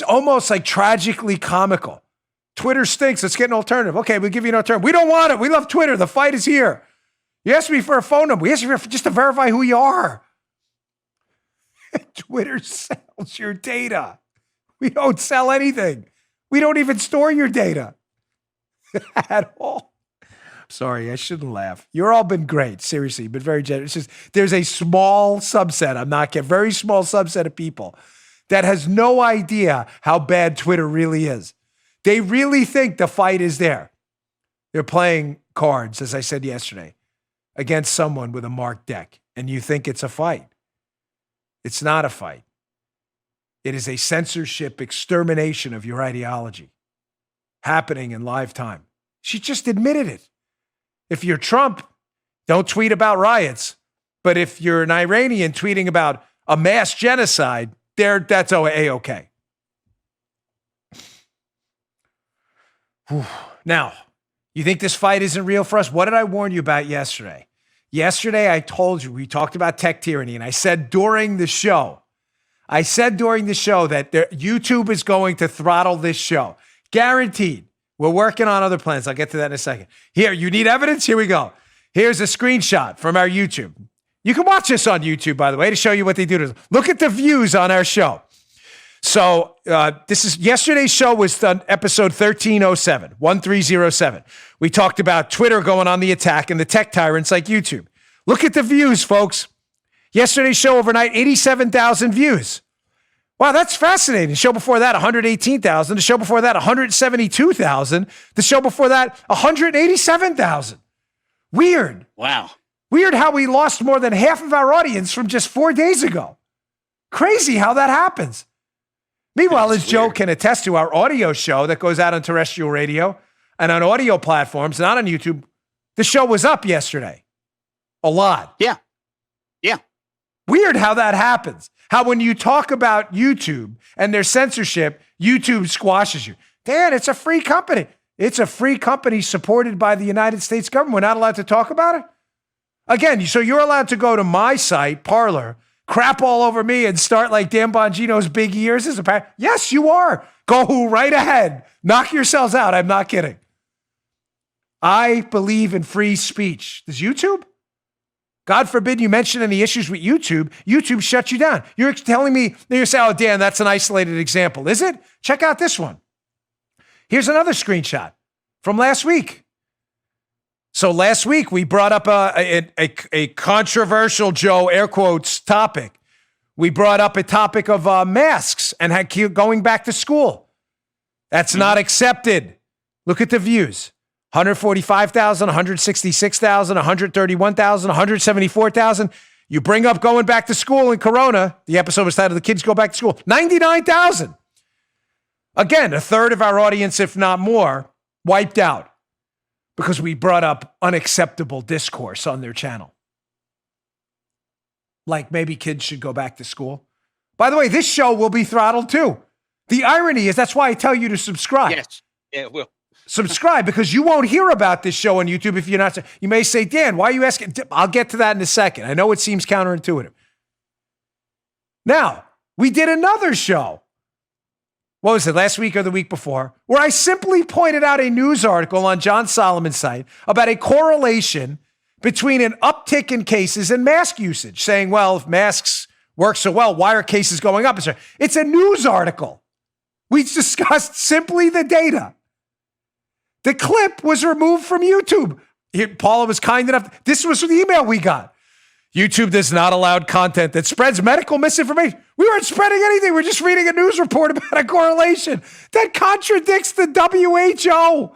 almost like tragically comical. Twitter stinks. Let's get an alternative. Okay, we'll give you an alternative. We don't want it. We love Twitter. The fight is here. You asked me for a phone number. We asked you for just to verify who you are. Twitter sells your data. We don't sell anything. We don't even store your data at all. Sorry, I shouldn't laugh. You've all been great. Seriously, you've been very generous. It's just, there's a small subset, I'm not kidding, very small subset of people that has no idea how bad Twitter really is. They really think the fight is there. They're playing cards, as I said yesterday, against someone with a marked deck, and you think it's a fight. It's not a fight. It is a censorship extermination of your ideology happening in live time. She just admitted it. If you're Trump, don't tweet about riots. But if you're an Iranian tweeting about a mass genocide, that's A-okay. Whew. Now, you think this fight isn't real for us? What did I warn you about yesterday? Yesterday, I told you, we talked about tech tyranny, and I said during the show that YouTube is going to throttle this show. Guaranteed. We're working on other plans. I'll get to that in a second. Here, you need evidence? Here we go. Here's a screenshot from our YouTube. You can watch this on YouTube, by the way, to show you what they do. Look at the views on our show. So yesterday's show was done, episode 1307. We talked about Twitter going on the attack and the tech tyrants like YouTube. Look at the views, folks. Yesterday's show overnight, 87,000 views. Wow, that's fascinating. The show before that, 118,000. The show before that, 172,000. The show before that, 187,000. Weird. Wow. Weird how we lost more than half of our audience from just 4 days ago. Crazy how that happens. Meanwhile, as Joe can attest to, our audio show that goes out on terrestrial radio and on audio platforms, not on YouTube, the show was up yesterday. A lot. Yeah. Yeah. Weird how that happens. How when you talk about YouTube and their censorship, YouTube squashes you. Dan, it's a free company. It's a free company supported by the United States government. We're not allowed to talk about it? Again, so you're allowed to go to my site, Parler, crap all over me and start like Dan Bongino's big ears as a pack. Yes, you are. Go right ahead. Knock yourselves out. I'm not kidding. I believe in free speech. Does YouTube? God forbid you mention any issues with YouTube. YouTube shuts you down. You're telling me, you say, oh, Dan, that's an isolated example. Is it? Check out this one. Here's another screenshot from last week. So last week, we brought up a controversial, Joe, air quotes, topic. We brought up a topic of masks and going back to school. That's not accepted. Look at the views. 145,000, 166,000, 131,000, 174,000. You bring up going back to school in Corona. The episode was titled, The Kids Go Back to School. 99,000. Again, a third of our audience, if not more, wiped out. Because we brought up unacceptable discourse on their channel. Like maybe kids should go back to school. By the way, this show will be throttled too. The irony is that's why I tell you to subscribe. Yes. Yeah, it will. Subscribe because you won't hear about this show on YouTube if you're not. You may say, Dan, why are you asking? I'll get to that in a second. I know it seems counterintuitive. Now, we did another show. What was it, last week or the week before, where I simply pointed out a news article on John Solomon's site about a correlation between an uptick in cases and mask usage, saying, well, if masks work so well, why are cases going up? It's a news article. We discussed simply the data. The clip was removed from YouTube. Paula was kind enough. This was the email we got. YouTube does not allow content that spreads medical misinformation. We weren't spreading anything. We're just reading a news report about a correlation that contradicts the WHO.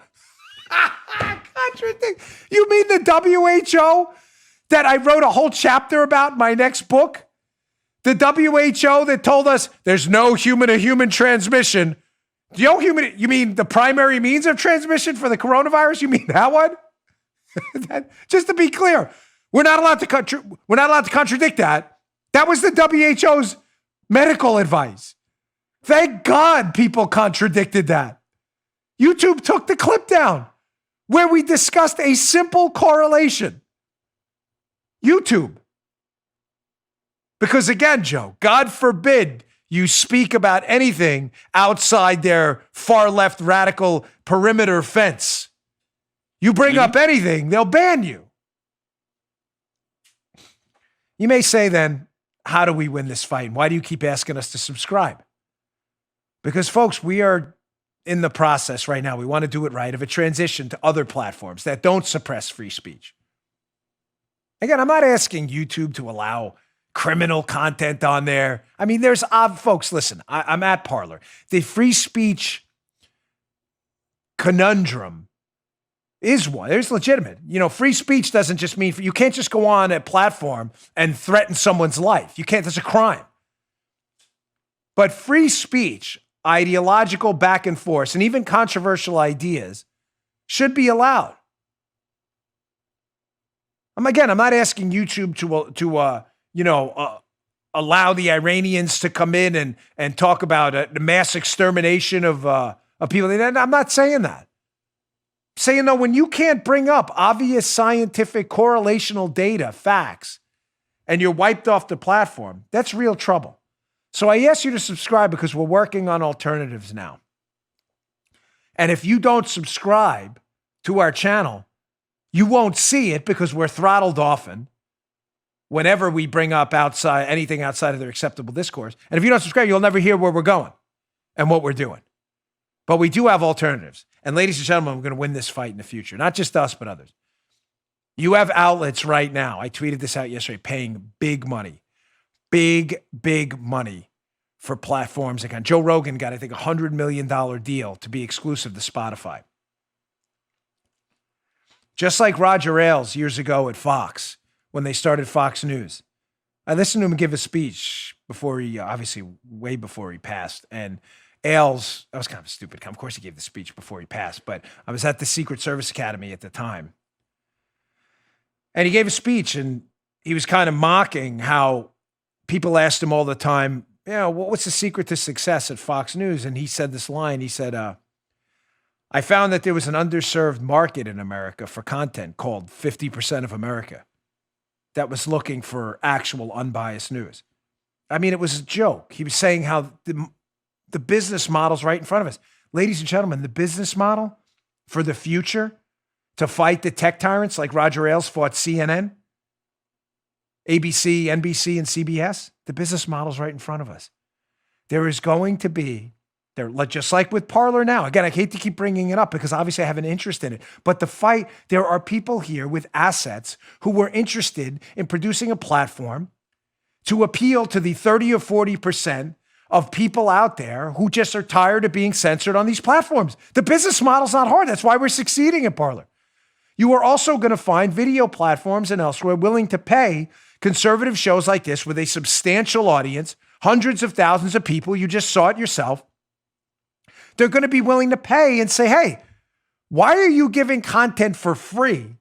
You mean the WHO that I wrote a whole chapter about in my next book? The WHO that told us there's no human-to-human transmission. You mean the primary means of transmission for the coronavirus? You mean that one? Just to be clear. We're not allowed to contradict that. That was the WHO's medical advice. Thank God people contradicted that. YouTube took the clip down where we discussed a simple correlation. YouTube. Because again, Joe, God forbid you speak about anything outside their far left radical perimeter fence. You bring up anything, they'll ban you. You may say then, how do we win this fight? And why do you keep asking us to subscribe? Because folks, we are in the process right now. We want to do it right of a transition to other platforms that don't suppress free speech. Again, I'm not asking YouTube to allow criminal content on there. I mean, there's folks, listen, I'm at Parler. The free speech conundrum is one. It's legitimate. You know, free speech doesn't just mean you can't just go on a platform and threaten someone's life. You can't. That's a crime. But free speech, ideological back and forth, and even controversial ideas should be allowed. I'm not asking YouTube to allow the Iranians to come in and talk about the mass extermination of people. I'm not saying that. saying, no, when you can't bring up obvious scientific correlational data, facts, and you're wiped off the platform, that's real trouble. So I ask you to subscribe because we're working on alternatives now. And if you don't subscribe to our channel, you won't see it because we're throttled often whenever we bring up anything outside of their acceptable discourse. And if you don't subscribe, you'll never hear where we're going and what we're doing. But we do have alternatives. And ladies and gentlemen, we're going to win this fight in the future. Not just us, but others. You have outlets right now. I tweeted this out yesterday, paying big money for platforms. Again, Joe Rogan got, I think, $100 million deal to be exclusive to Spotify. Just like Roger Ailes years ago at Fox, when they started Fox News. I listened to him give a speech before he, obviously way before he passed. And Ailes, that was kind of stupid. Of course he gave the speech before he passed, but I was at the Secret Service Academy at the time. And he gave a speech and he was kind of mocking how people asked him all the time, what's the secret to success at Fox News? And he said this line, he said, I found that there was an underserved market in America for content called 50% of America that was looking for actual unbiased news. I mean, it was a joke. He was saying how the business model's right in front of us. Ladies and gentlemen, the business model for the future to fight the tech tyrants like Roger Ailes fought CNN, ABC, NBC, and CBS, the business model's right in front of us. There is going to be, just like with Parler now. Again, I hate to keep bringing it up because obviously I have an interest in it. But the fight, there are people here with assets who were interested in producing a platform to appeal to the 30 or 40% of people out there who just are tired of being censored on these platforms. The business model's not hard. That's why we're succeeding at Parler. You are also going to find video platforms and elsewhere willing to pay conservative shows like this with a substantial audience, hundreds of thousands of people. You just saw it yourself. They're going to be willing to pay and say, hey, why are you giving content for free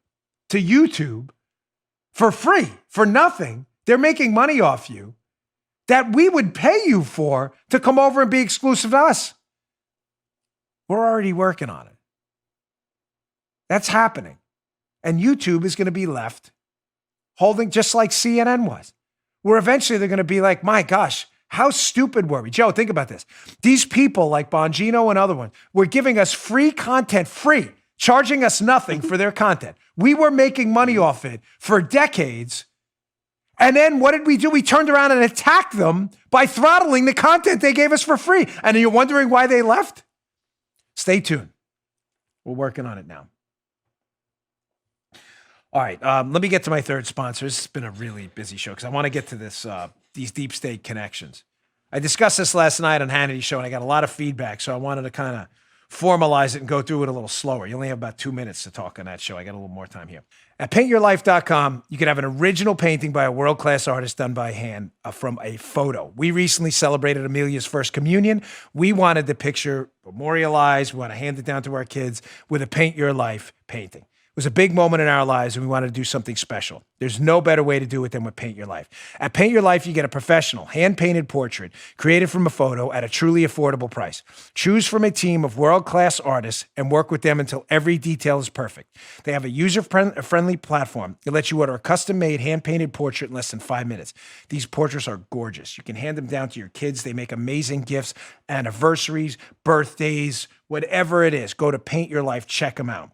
to YouTube for free, for nothing? They're making money off you that we would pay you for to come over and be exclusive to us. We're already working on it. That's happening. And YouTube is going to be left holding just like CNN was, where eventually they're going to be like, my gosh, how stupid were we? Joe, think about this. These people like Bongino and other ones were giving us free content, charging us nothing for their content. We were making money off it for decades. And then what did we do? We turned around and attacked them by throttling the content they gave us for free. And you're wondering why they left? Stay tuned. We're working on it now. All right, let me get to my third sponsor. This has been a really busy show because I want to get to this these deep state connections. I discussed this last night on Hannity's show, and I got a lot of feedback, so I wanted to kind of formalize it and go through it a little slower. You only have about 2 minutes to talk on that show. I got a little more time here. At paintyourlife.com, you can have an original painting by a world-class artist done by hand from a photo. We recently celebrated Amelia's first communion. We wanted the picture memorialized. We want to hand it down to our kids with a Paint Your Life painting. It was a big moment in our lives, and we wanted to do something special. There's no better way to do it than with Paint Your Life. At Paint Your Life, you get a professional, hand-painted portrait created from a photo at a truly affordable price. Choose from a team of world-class artists and work with them until every detail is perfect. They have a user-friendly platform that lets you order a custom-made, hand-painted portrait in less than 5 minutes. These portraits are gorgeous. You can hand them down to your kids. They make amazing gifts, anniversaries, birthdays, whatever it is. Go to Paint Your Life. Check them out.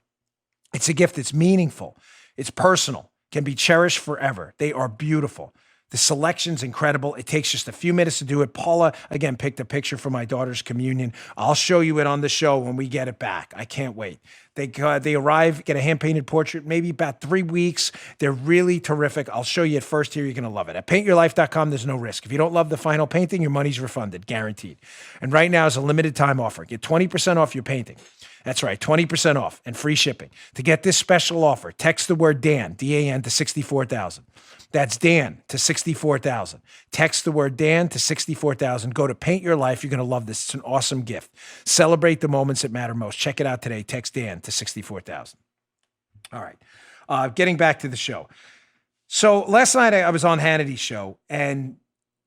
It's a gift that's meaningful. It's personal, can be cherished forever. They are beautiful. The selection's incredible. It takes just a few minutes to do it. Paula, again, picked a picture for my daughter's communion. I'll show you it on the show when we get it back. I can't wait. They arrive, get a hand-painted portrait, maybe about 3 weeks. They're really terrific. I'll show you it first here. You're going to love it. At paintyourlife.com, there's no risk. If you don't love the final painting, your money's refunded, guaranteed. And right now is a limited time offer. Get 20% off your painting. That's right, 20% off and free shipping. To get this special offer, text the word Dan, D-A-N, to 64,000. That's Dan to 64,000. Text the word Dan to 64,000. Go to Paint Your Life. You're going to love this. It's an awesome gift. Celebrate the moments that matter most. Check it out today. Text Dan to 64,000. All right, getting back to the show. So last night I was on Hannity's show, and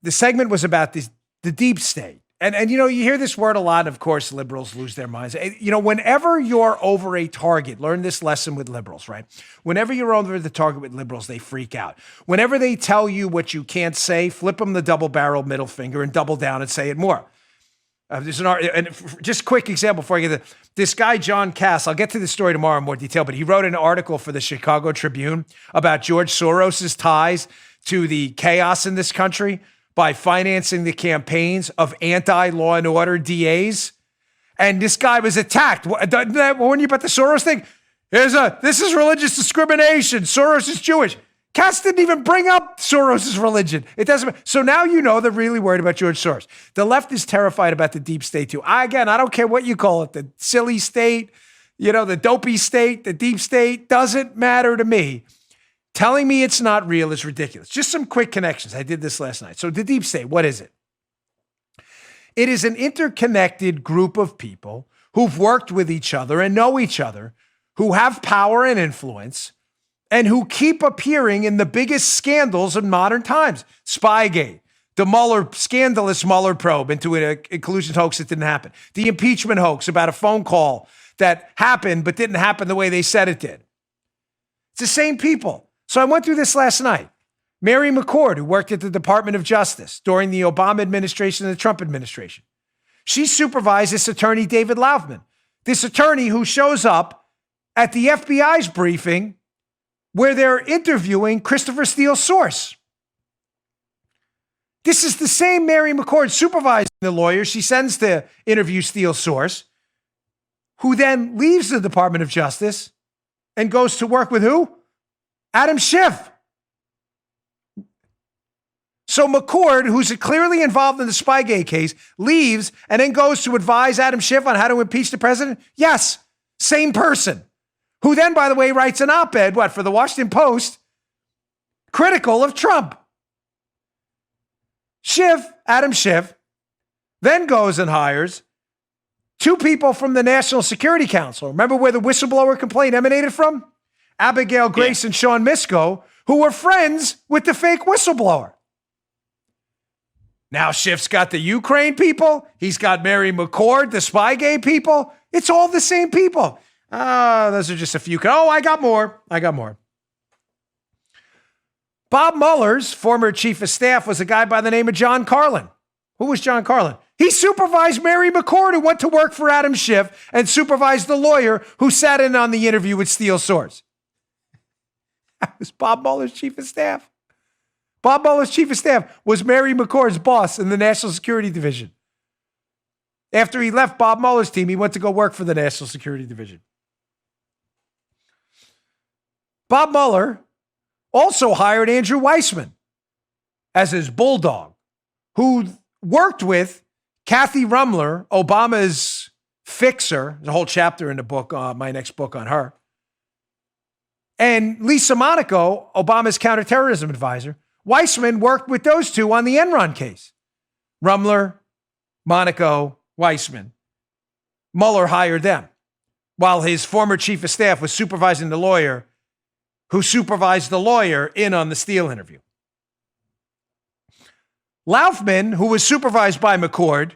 the segment was about the deep state And you hear this word a lot. Of course, liberals lose their minds. Whenever you're over a target, learn this lesson with liberals, right? Whenever you're over the target with liberals, they freak out. Whenever they tell you what you can't say, flip them the double-barreled middle finger and double down and say it more. There's and just quick example before I get to this guy, John Cass. I'll get to this story tomorrow in more detail, but he wrote an article for the Chicago Tribune about George Soros's ties to the chaos in this country by financing the campaigns of anti-law and order DAs. And this guy was attacked. Doesn't that warn you about the Soros thing? This is religious discrimination. Soros is Jewish. Cass didn't even bring up Soros's religion. It doesn't. So now they're really worried about George Soros. The left is terrified about the deep state too. I don't care what you call it, the silly state, the dopey state, the deep state, doesn't matter to me. Telling me it's not real is ridiculous. Just some quick connections. I did this last night. So the deep state, what is it? It is an interconnected group of people who've worked with each other and know each other, who have power and influence, and who keep appearing in the biggest scandals of modern times. Spygate, the scandalous Mueller probe into an collusion hoax that didn't happen. The impeachment hoax about a phone call that happened but didn't happen the way they said it did. It's the same people. So I went through this last night. Mary McCord, who worked at the Department of Justice during the Obama administration and the Trump administration. She supervised this attorney, David Laufman, this attorney who shows up at the FBI's briefing where they're interviewing Christopher Steele's source. This is the same Mary McCord supervising the lawyer she sends to interview Steele's source, who then leaves the Department of Justice and goes to work with who? Adam Schiff. So McCord, who's clearly involved in the Spygate case, leaves and then goes to advise Adam Schiff on how to impeach the president? Yes, same person. Who then, by the way, writes an op-ed, for the Washington Post, critical of Trump. Adam Schiff, then goes and hires two people from the National Security Council. Remember where the whistleblower complaint emanated from? Abigail Grace and Sean Misko, who were friends with the fake whistleblower. Now Schiff's got the Ukraine people. He's got Mary McCord, the Spygate people. It's all the same people. Those are just a few. I got more. Bob Mueller's former chief of staff was a guy by the name of John Carlin. Who was John Carlin? He supervised Mary McCord, who went to work for Adam Schiff, and supervised the lawyer who sat in on the interview with Steele's source. That was Bob Mueller's chief of staff. Bob Mueller's chief of staff was Mary McCord's boss in the National Security Division. After he left Bob Mueller's team, he went to go work for the National Security Division. Bob Mueller also hired Andrew Weissman as his bulldog, who worked with Kathy Rumler, Obama's fixer. There's a whole chapter in the book, my next book on her. And Lisa Monaco, Obama's counterterrorism advisor. Weissman worked with those two on the Enron case. Rumler, Monaco, Weissman. Mueller hired them, while his former chief of staff was supervising the lawyer who supervised the lawyer in on the Steele interview. Laufman, who was supervised by McCord,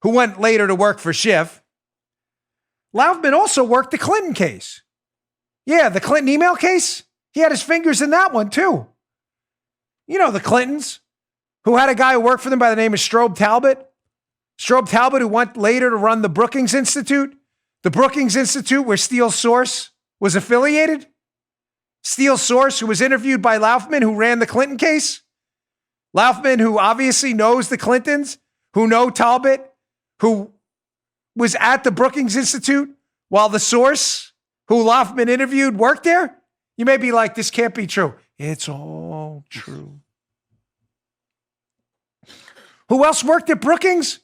who went later to work for Schiff. Laufman also worked the Clinton case. Yeah, the Clinton email case. He had his fingers in that one too. You know, the Clintons, who had a guy who worked for them by the name of Strobe Talbot. Strobe Talbot, who went later to run the Brookings Institute. The Brookings Institute, where Steele's source was affiliated. Steele's source, who was interviewed by Laufman, who ran the Clinton case. Laufman, who obviously knows the Clintons, who know Talbot, who was at the Brookings Institute while the source who Laufman interviewed worked there. You may be like, this can't be true. It's all true. Who else worked at Brookings?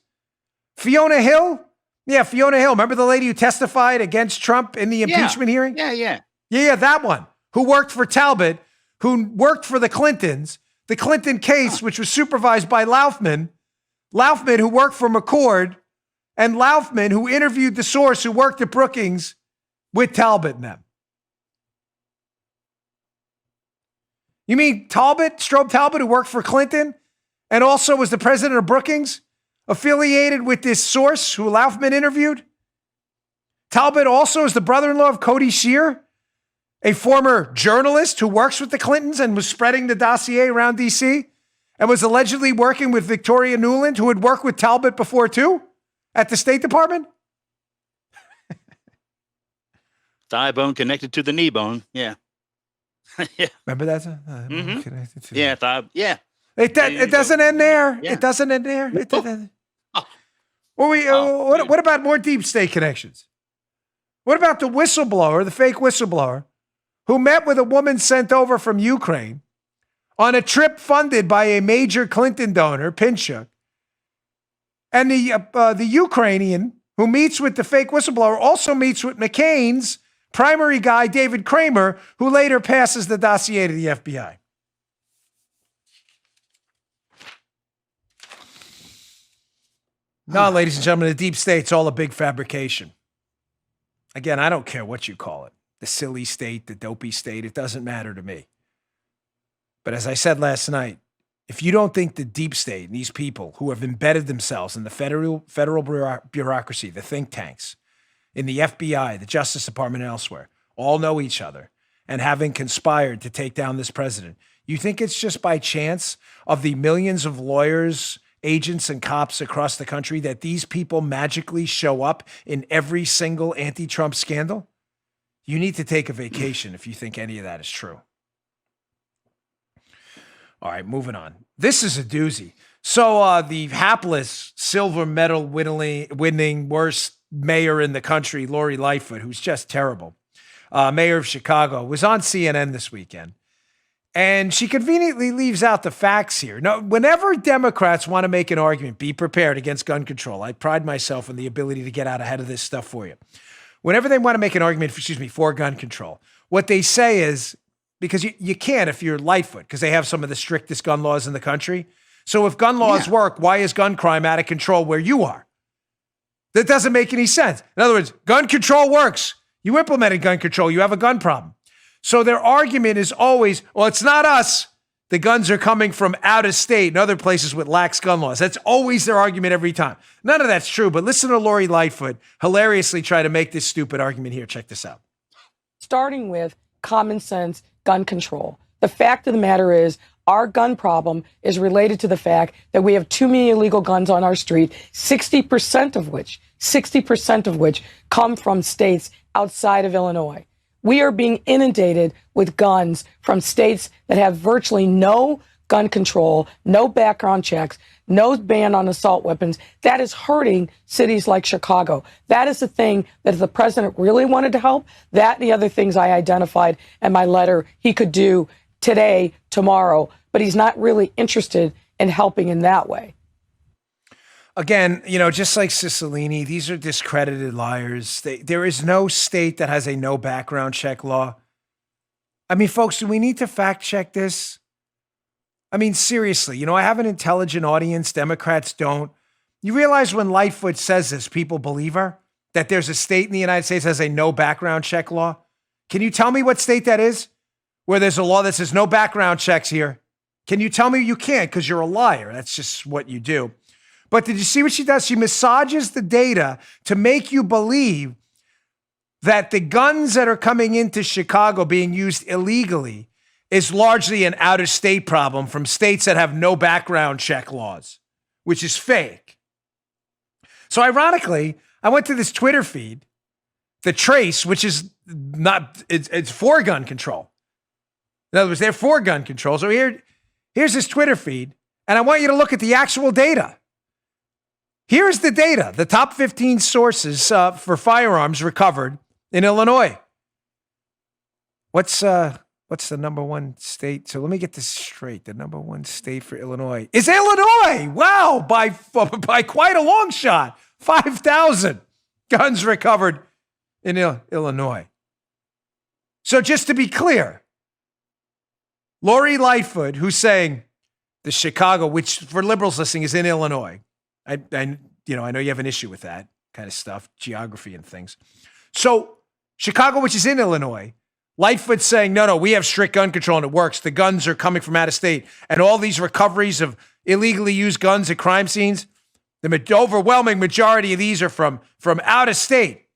Fiona Hill? Yeah, Fiona Hill. Remember the lady who testified against Trump in the impeachment hearing? Yeah, that one. Who worked for Talbot, who worked for the Clintons, the Clinton case, which was supervised by Laufman, who worked for McCord, and Laufman, who interviewed the source who worked at Brookings with Talbot and them. You mean Talbot, Strobe Talbot, who worked for Clinton and also was the president of Brookings? affiliated with this source who Laufman interviewed? Talbot also is the brother-in-law of Cody Shear, a former journalist who works with the Clintons and was spreading the dossier around D.C. and was allegedly working with Victoria Nuland, who had worked with Talbot before too at the State Department. Thigh bone connected to the knee bone. Yeah. Yeah. Remember that? Yeah. Yeah. It doesn't end there. Yeah. It doesn't end there. It doesn't. What about more deep state connections? What about the whistleblower, the fake whistleblower, who met with a woman sent over from Ukraine on a trip funded by a major Clinton donor, Pinchuk, and the Ukrainian who meets with the fake whistleblower also meets with McCain's primary guy, David Kramer, who later passes the dossier to the FBI. No, ladies and gentlemen, the deep state's all a big fabrication. Again, I don't care what you call it. The silly state, the dopey state, it doesn't matter to me. But as I said last night, if you don't think the deep state and these people who have embedded themselves in the federal bureaucracy, the think tanks, in the FBI, the Justice Department, and elsewhere, all know each other and having conspired to take down this president, you think it's just by chance of the millions of lawyers, agents, and cops across the country that these people magically show up in every single anti-Trump scandal? You need to take a vacation if you think any of that is true. All right, moving on. This is a doozy. So the hapless silver medal winning worst mayor in the country, Lori Lightfoot, who's just terrible, mayor of Chicago, was on CNN this weekend. And she conveniently leaves out the facts here. Now, whenever Democrats want to make an argument, be prepared against gun control. I pride myself in the ability to get out ahead of this stuff for you. Whenever they want to make an argument, for gun control, what they say is, because you can't if you're Lightfoot, because they have some of the strictest gun laws in the country. So if gun laws work, why is gun crime out of control where you are? That doesn't make any sense. In other words, gun control works. You implemented gun control. You have a gun problem. So their argument is always, well, it's not us. The guns are coming from out of state and other places with lax gun laws. That's always their argument every time. None of that's true, but listen to Lori Lightfoot hilariously try to make this stupid argument here. Check this out. Starting with common sense gun control. The fact of the matter is our gun problem is related to the fact that we have too many illegal guns on our street, 60% of which come from states outside of Illinois. We are being inundated with guns from states that have virtually no gun control, no background checks, no ban on assault weapons. That is hurting cities like Chicago. That is the thing that if the president really wanted to help, that and the other things I identified in my letter he could do today, tomorrow, but he's not really interested in helping in that way. Again, just like Cicilline, these are discredited liars. There is no state that has a no background check law. I mean, folks, do we need to fact check this? I mean, seriously, I have an intelligent audience. Democrats don't. You realize when Lightfoot says this, people believe her? That there's a state in the United States that has a no background check law? Can you tell me what state that is? Where there's a law that says no background checks here? Can you tell me? You can't because you're a liar. That's just what you do. But did you see what she does? She massages the data to make you believe that the guns that are coming into Chicago being used illegally is largely an out-of-state problem from states that have no background check laws, which is fake. So ironically, I went to this Twitter feed, The Trace, which is not, it's for gun control. In other words, they're for gun control. So here's this Twitter feed, and I want you to look at the actual data. Here's the data, the top 15 sources for firearms recovered in Illinois. What's the number one state? So let me get this straight. The number one state for Illinois is Illinois. Wow, by quite a long shot. 5,000 guns recovered in Illinois. So just to be clear, Lori Lightfoot, who's saying the Chicago, which for liberals listening is in Illinois. I know you have an issue with that kind of stuff, geography and things. So Chicago, which is in Illinois, Lightfoot's saying, no, we have strict gun control and it works. The guns are coming from out of state. And all these recoveries of illegally used guns at crime scenes, The overwhelming majority of these are from out of state.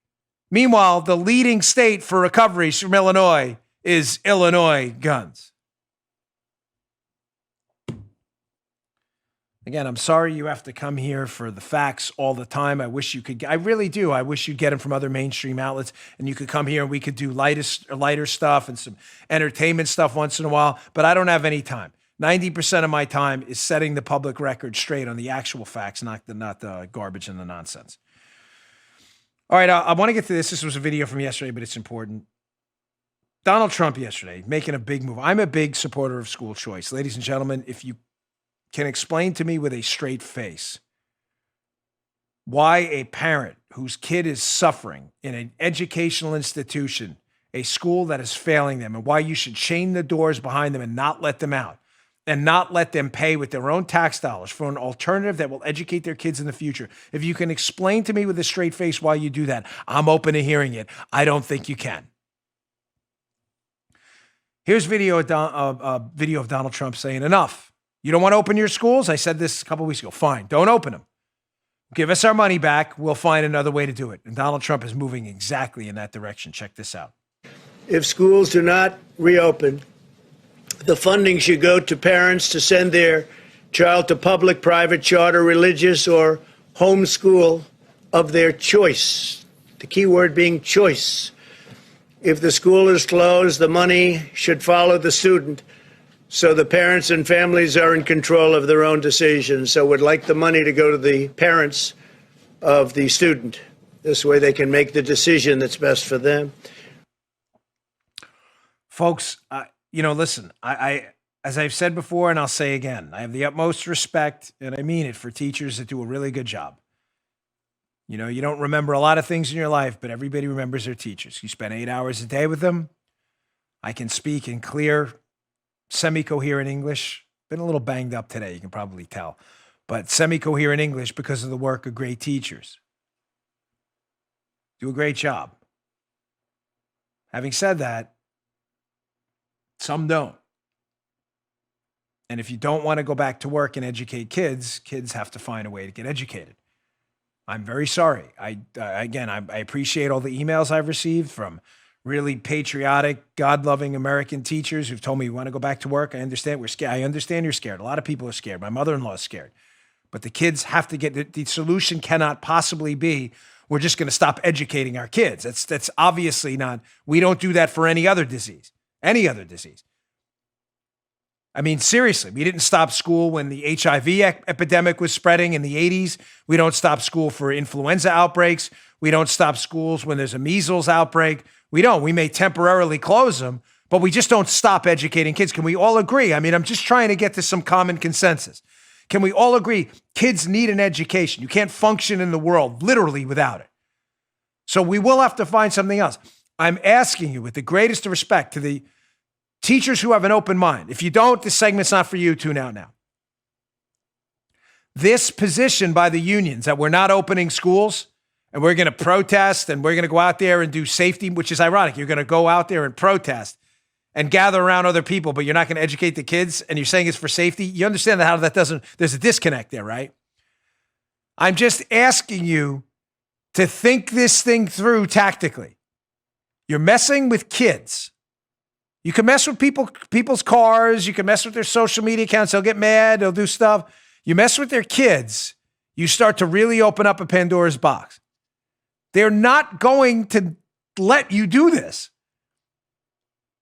Meanwhile, the leading state for recoveries from Illinois is Illinois guns. Again, I'm sorry you have to come here for the facts all the time. I wish you could. I really do. I wish you'd get them from other mainstream outlets, and you could come here and we could do lighter stuff and some entertainment stuff once in a while. But I don't have any time. 90% of my time is setting the public record straight on the actual facts, not the garbage and the nonsense. All right, I want to get to this. This was a video from yesterday, but it's important. Donald Trump yesterday making a big move. I'm a big supporter of school choice. Ladies and gentlemen, if you can explain to me with a straight face why a parent whose kid is suffering in an educational institution, a school that is failing them, and why you should chain the doors behind them and not let them out, and not let them pay with their own tax dollars for an alternative that will educate their kids in the future. If you can explain to me with a straight face why you do that, I'm open to hearing it. I don't think you can. Here's video of Donald Trump saying, enough. You don't want to open your schools? I said this a couple weeks ago. Fine, don't open them. Give us our money back. We'll find another way to do it. And Donald Trump is moving exactly in that direction. Check this out. If schools do not reopen, the funding should go to parents to send their child to public, private, charter, religious, or homeschool of their choice. The key word being choice. If the school is closed, the money should follow the student, so the parents and families are in control of their own decisions. So would like the money to go to the parents of the student. This way they can make the decision that's best for them. Folks, listen, I as I've said before, and I'll say again, I have the utmost respect, and I mean it, for teachers that do a really good job. You know, you don't remember a lot of things in your life, but everybody remembers their teachers. You spend 8 hours a day with them. I can speak in clear, semi-coherent English. Been a little banged up today, you can probably tell. But semi-coherent English because of the work of great teachers. Do a great job. Having said that, some don't. And if you don't want to go back to work and educate kids, kids have to find a way to get educated. I'm very sorry. I appreciate all the emails I've received from really patriotic, God-loving American teachers who've told me, you want to go back to work? I understand we're scared. I understand you're scared. A lot of people are scared. My mother-in-law is scared. But the kids have to get, the solution cannot possibly be, we're just going to stop educating our kids. That's obviously not, we don't do that for any other disease. Any other disease. I mean, seriously, we didn't stop school when the HIV epidemic was spreading in the 80s. We don't stop school for influenza outbreaks. We don't stop schools when there's a measles outbreak. We don't. We may temporarily close them, but we just don't stop educating kids. Can we all agree? I mean, I'm just trying to get to some common consensus. Can we all agree kids need an education? You can't function in the world literally without it. So we will have to find something else. I'm asking you with the greatest of respect to the teachers who have an open mind. If you don't, this segment's not for you. Tune out now. This position by the unions that we're not opening schools and we're going to protest and we're going to go out there and do safety, which is ironic. You're going to go out there and protest and gather around other people, but you're not going to educate the kids and you're saying it's for safety. You understand how that doesn't, there's a disconnect there, right? I'm just asking you to think this thing through tactically. You're messing with kids. You can mess with people's cars. You can mess with their social media accounts. They'll get mad. They'll do stuff. You mess with their kids, you start to really open up a Pandora's box. They're not going to let you do this.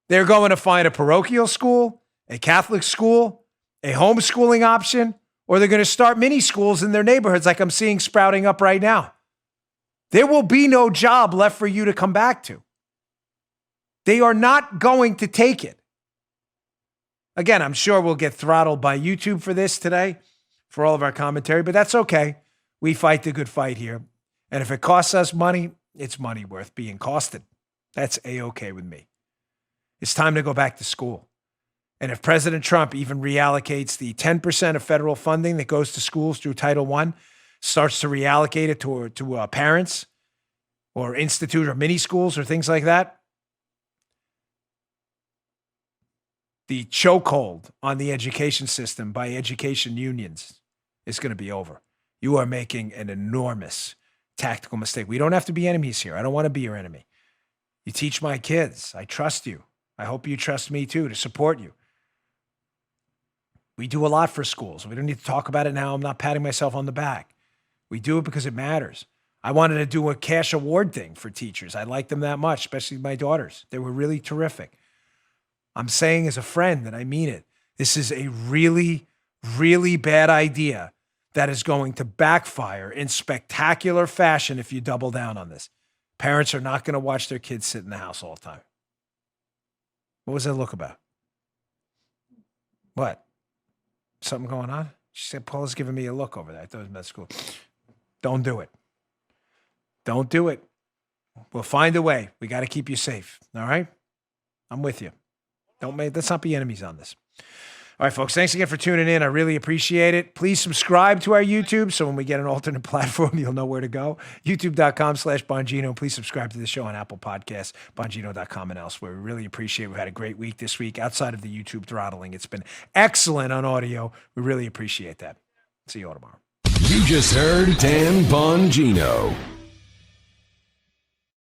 They're going to find a parochial school, a Catholic school, a homeschooling option, or they're going to start mini schools in their neighborhoods like I'm seeing sprouting up right now. There will be no job left for you to come back to. They are not going to take it. Again, I'm sure we'll get throttled by YouTube for this today, for all of our commentary, but that's okay. We fight the good fight here. And if it costs us money, it's money worth being costed. That's A-okay with me. It's time to go back to school. And if President Trump even reallocates the 10% of federal funding that goes to schools through Title I, starts to reallocate it to parents or institute or mini schools or things like that, the chokehold on the education system by education unions is going to be over. you are making an enormous tactical mistake. We don't have to be enemies here. I don't want to be your enemy. You teach my kids. I trust you. I hope you trust me too, to support you. We do a lot for schools. We don't need to talk about it now. I'm not patting myself on the back. We do it because it matters. I wanted to do a cash award thing for teachers. I like them that much, especially my daughters. They were really terrific. I'm saying as a friend that I mean it. This is a really, really bad idea that is going to backfire in spectacular fashion if you double down on this. Parents are not going to watch their kids sit in the house all the time. What was that look about? What? Something going on? She said, Paula's giving me a look over there. I thought it was med school. Don't do it. Don't do it. We'll find a way. We got to keep you safe. All right? I'm with you. Let's not be enemies on this. All right, folks, thanks again for tuning in. I really appreciate it. Please subscribe to our YouTube so when we get an alternate platform, you'll know where to go. YouTube.com/Bongino. Please subscribe to the show on Apple Podcasts, Bongino.com, and elsewhere. We really appreciate it. We've had a great week this week outside of the YouTube throttling. It's been excellent on audio. We really appreciate that. See you all tomorrow. You just heard Dan Bongino.